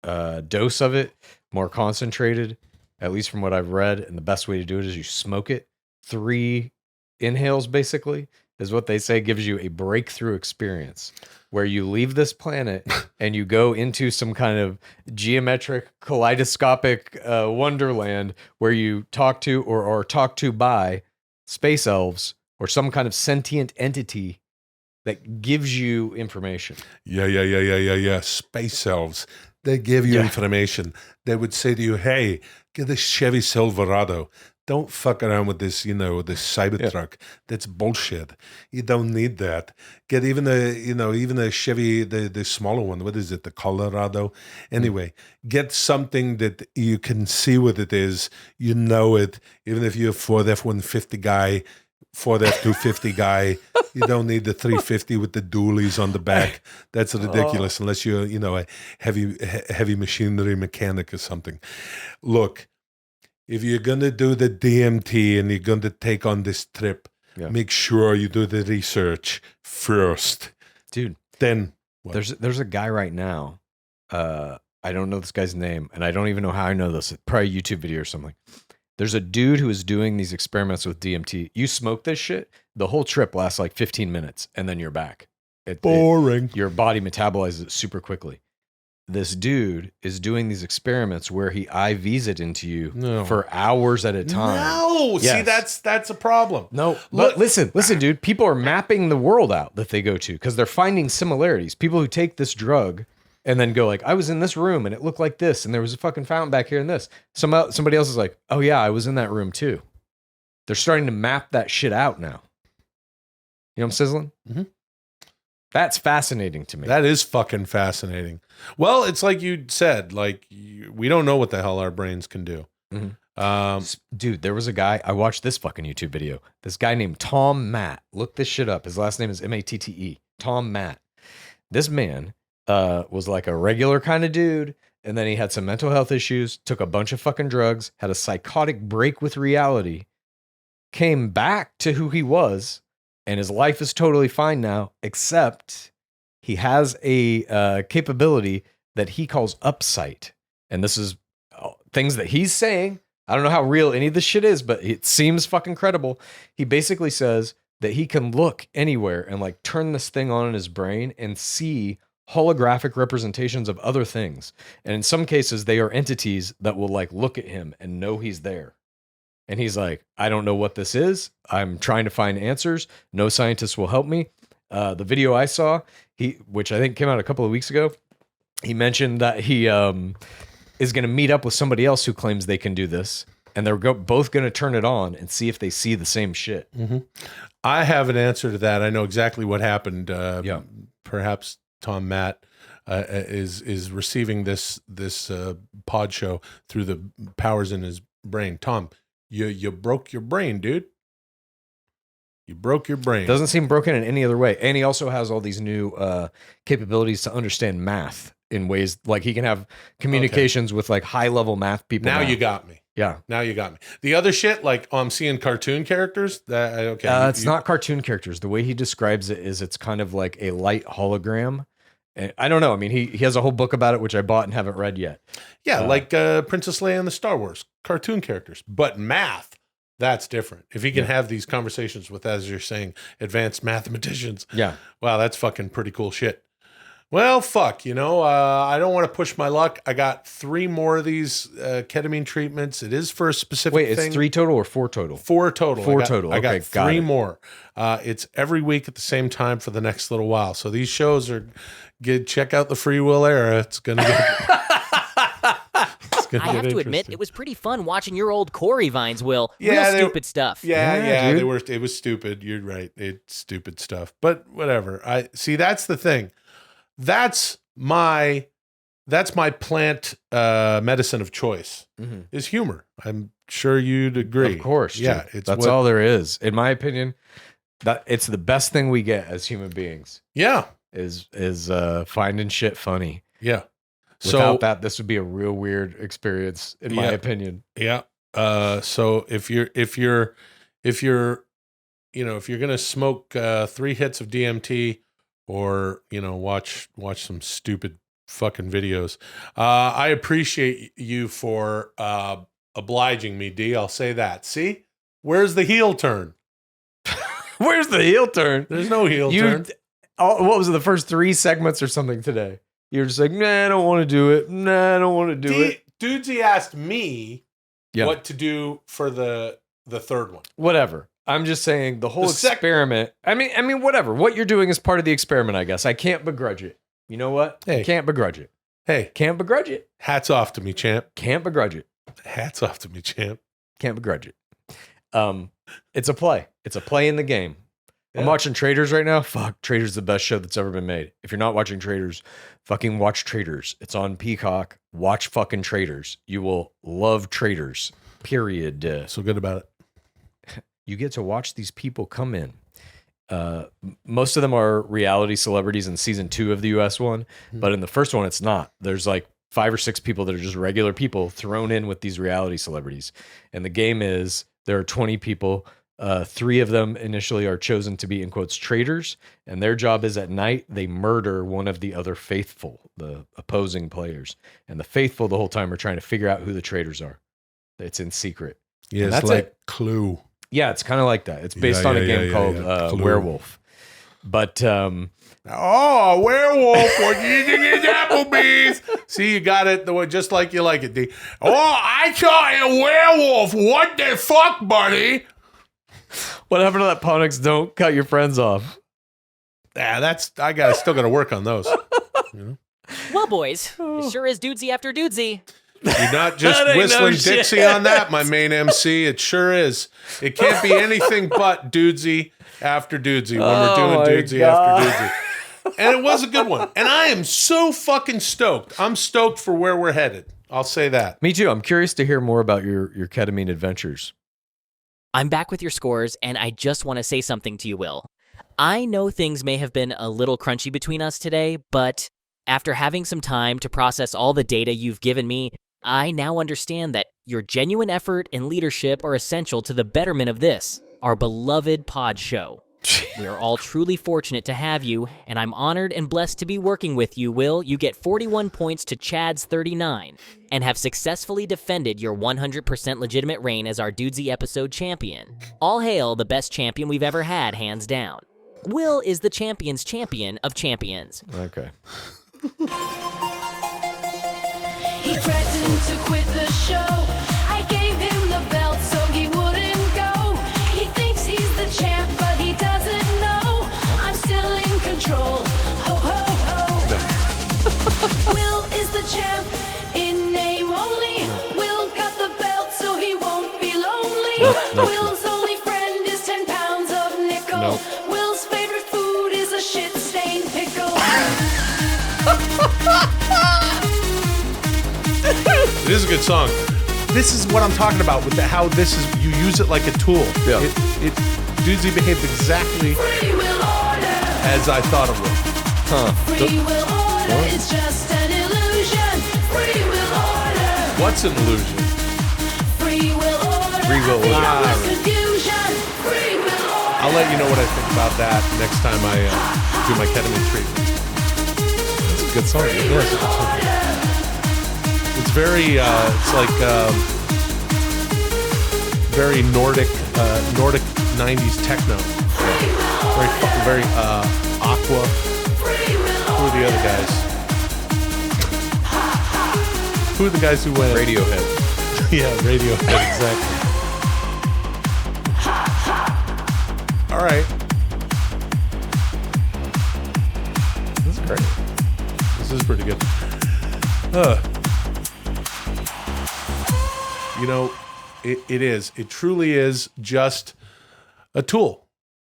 dose of it, more concentrated, at least from what I've read. And the best way to do it is you smoke it. 3 inhales, basically, is what they say gives you a breakthrough experience where you leave this planet and you go into some kind of geometric, kaleidoscopic wonderland where you talk to or are talked to by space elves or some kind of sentient entity that gives you information. Yeah. Space elves. They give you information. They would say to you, "Hey, get a Chevy Silverado. Don't fuck around with this, this Cybertruck. That's bullshit. You don't need that. Get even the Chevy, the smaller one. What is it? The Colorado. Anyway, get something that you can see what it is. You know it. Even if you're a Ford F-150 guy, Ford F-250 guy. You don't need the 350 with the dualies on the back. That's ridiculous unless you're, a heavy machinery mechanic or something. Look, if you're going to do the DMT and you're going to take on this trip, make sure you do the research first. Dude. Then what? There's a guy right now. I don't know this guy's name, and I don't even know how I know this. It's probably a YouTube video or something. There's a dude who is doing these experiments with DMT. You smoke this shit, the whole trip lasts like 15 minutes, and then you're back. Boring. Your body metabolizes it super quickly. This dude is doing these experiments where he IVs it into you for hours at a time. No, see, that's a problem. No, but listen, dude. People are mapping the world out that they go to because they're finding similarities. People who take this drug and then go like, I was in this room and it looked like this, and there was a fucking fountain back here and this. Somebody else is like, oh yeah, I was in that room too. They're starting to map that shit out now. You know what I'm sizzling? Mm-hmm. That's fascinating to me. That is fucking fascinating. Well, it's like you said, like we don't know what the hell our brains can do. Mm-hmm. Dude, there was a guy, I watched this fucking YouTube video. This guy named Tom Matt. Look this shit up. His last name is Matte. Tom Matt. This man was like a regular kind of dude, and then he had some mental health issues, took a bunch of fucking drugs, had a psychotic break with reality, came back to who he was, and his life is totally fine now, except he has a capability that he calls upsight. And this is things that he's saying. I don't know how real any of this shit is, but it seems fucking credible. He basically says that he can look anywhere and like turn this thing on in his brain and see holographic representations of other things. And in some cases, they are entities that will like look at him and know he's there. And he's like, I don't know what this is. I'm trying to find answers. No scientist will help me. The video I saw, which I think came out a couple of weeks ago, he mentioned that he is going to meet up with somebody else who claims they can do this. And they're both going to turn it on and see if they see the same shit. Mm-hmm. I have an answer to that. I know exactly what happened. Perhaps Tom Matt is receiving this pod show through the powers in his brain. Tom, you broke your brain, dude. You broke your brain. Doesn't seem broken in any other way. And he also has all these new capabilities to understand math in ways like he can have communications with like high level math people. Now you got me. Yeah. Now you got me. The other shit, like I'm seeing cartoon characters. It's not cartoon characters. The way he describes it is it's kind of like a light hologram. And I don't know. I mean, he has a whole book about it, which I bought and haven't read yet. Yeah, like Princess Leia and the Star Wars cartoon characters. But math, that's different. If he can have these conversations with, as you're saying, advanced mathematicians. Yeah. Wow, that's fucking pretty cool shit. Well, fuck, I don't want to push my luck. I got 3 more of these ketamine treatments. It is for a specific thing. Wait, it's 3 total or 4 total? 4 total. 4 total. I got 3 more. It's every week at the same time for the next little while. So these shows are good. Check out the Free Will Era. It's going to get... I have to admit, it was pretty fun watching your old Corey vines, Will. Yeah, Real stupid stuff. Yeah, they were. It was stupid. You're right. It's stupid stuff. But whatever. I see. That's the thing. That's my plant medicine of choice. Mm-hmm. Is humor. I'm sure you'd agree. Of course. Yeah. That's all there is, in my opinion. That it's the best thing we get as human beings. Yeah. Is finding shit funny. Yeah. Without that, this would be a real weird experience, in my opinion. Yeah. So if you're gonna smoke 3 hits of DMT or watch some stupid fucking videos, I appreciate you for obliging me, D. I'll say that. See, where's the heel turn? Where's the heel turn? There's no heel turn. What was it, the first 3 segments or something today? You're just like, nah, I don't want to do it. Nah, I don't want to do it. Dudesy asked me what to do for the third one. Whatever. I'm just saying the whole experiment. I mean, whatever. What you're doing is part of the experiment, I guess. I can't begrudge it. You know what? Hey. Can't begrudge it. Hey. Can't begrudge it. Hats off to me, champ. Can't begrudge it. Hats off to me, champ. Can't begrudge it. It's a play. It's a play in the game. Yeah. I'm watching Traitors right now. Fuck, Traitors is the best show that's ever been made. If you're not watching Traitors, fucking watch Traitors. It's on Peacock. Watch fucking Traitors. You will love Traitors. Period. So good about it. you get to watch these people come in. Most of them are reality celebrities in season 2 of the US one, but in the first one, it's not. There's like 5 or 6 people that are just regular people thrown in with these reality celebrities. And the game is there are 20 people. 3 of them initially are chosen to be, in quotes, traitors. And their job is at night, they murder one of the other faithful, the opposing players. And the faithful the whole time are trying to figure out who the traitors are. It's in secret. Yeah, And it's that's like it. Clue. Yeah, it's kind of like that. It's based on a game called Werewolf. But Oh, a werewolf was eating his Applebee's. See, you got it the way just like you like it, D. Oh, I saw a werewolf. What the fuck, buddy? what happened to that Ponix? Don't cut your friends off. Yeah, still gotta work on those. Well, boys, it sure is Dudesy after Dudesy. You're not just That ain't whistling no shit. Dixie on that, my main MC. It sure is. It can't be anything but Dudesy after Dudesy when we're doing my Dudesy God. after Dudesy. And it was a good one. And I am so fucking stoked. I'm stoked for where we're headed. I'll say that. Me too. I'm curious to hear more about your ketamine adventures. I'm back with your scores, and I just want to say something to you, Will. I know things may have been a little crunchy between us today, but after having some time to process all the data you've given me, I now understand that your genuine effort and leadership are essential to the betterment of this, our beloved pod show. We are all truly fortunate to have you, and I'm honored and blessed to be working with you, Will. You get 41 points to Chad's 39, and have successfully defended your 100% legitimate reign as our Dudesy episode champion. All hail the best champion we've ever had, hands down. Will is the champion's champion of champions. Okay. He threatened to quit the show. I gave him the belt so he wouldn't go. He thinks he's the champ, but he doesn't know. I'm still in control. Ho, ho, ho. Will is the champ in name only. Will got the belt so he won't be lonely. Nope. Will's only friend is 10 pounds of nickel. Nope. Will's favorite food is a shit-stained pickle. It is a good song. This is what I'm talking about with how this is, you use it like a tool. Yeah. Dudesy behaved exactly Free will order. as I thought it would. Free will order is just an illusion. Free will order. What's an illusion? Free will order. Free will order. Fearless confusion. Free will order. I'll let you know what I think about that next time I do my ketamine treatment. It's a good song. It's very, it's like very Nordic 90s techno. Very Aqua. Who are the other guys? Who are the guys who went? Radiohead. Yeah, Radiohead, exactly. All right. This is great. This is pretty good. You know, it is. It truly is just a tool.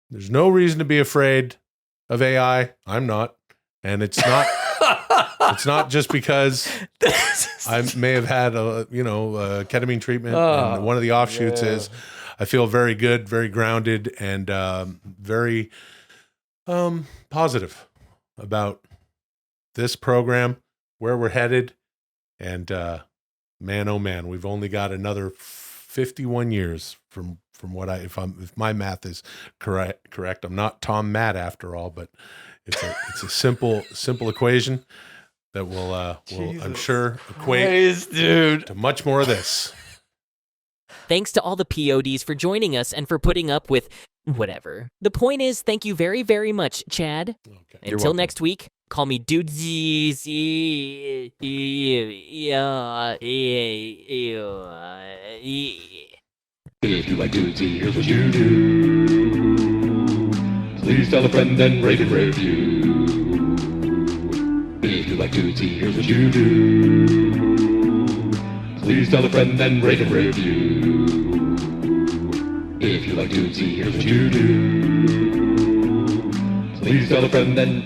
There's no reason to be afraid of AI. I'm not. And it's not it's not just because I may have had a ketamine treatment. And one of the offshoots is I feel very good, very grounded, and very positive about this program, where we're headed, and man, oh man, we've only got another 51 years from what if my math is correct. I'm not Tom Matt after all, but it's a simple equation that will I'm sure equate dude. to much more of this. Thanks to all the PODs for joining us and for putting up with whatever. The point is, thank you very, very much, Chad. Okay. You're Until welcome. next week, call me Dudesy. If you like Dudesy, here's what you do. Please tell a friend and rate and review. If you like Dudesy, here's what you do. Please tell a friend and rate and review. If you like Dudesy, here's what you do. Please tell a friend and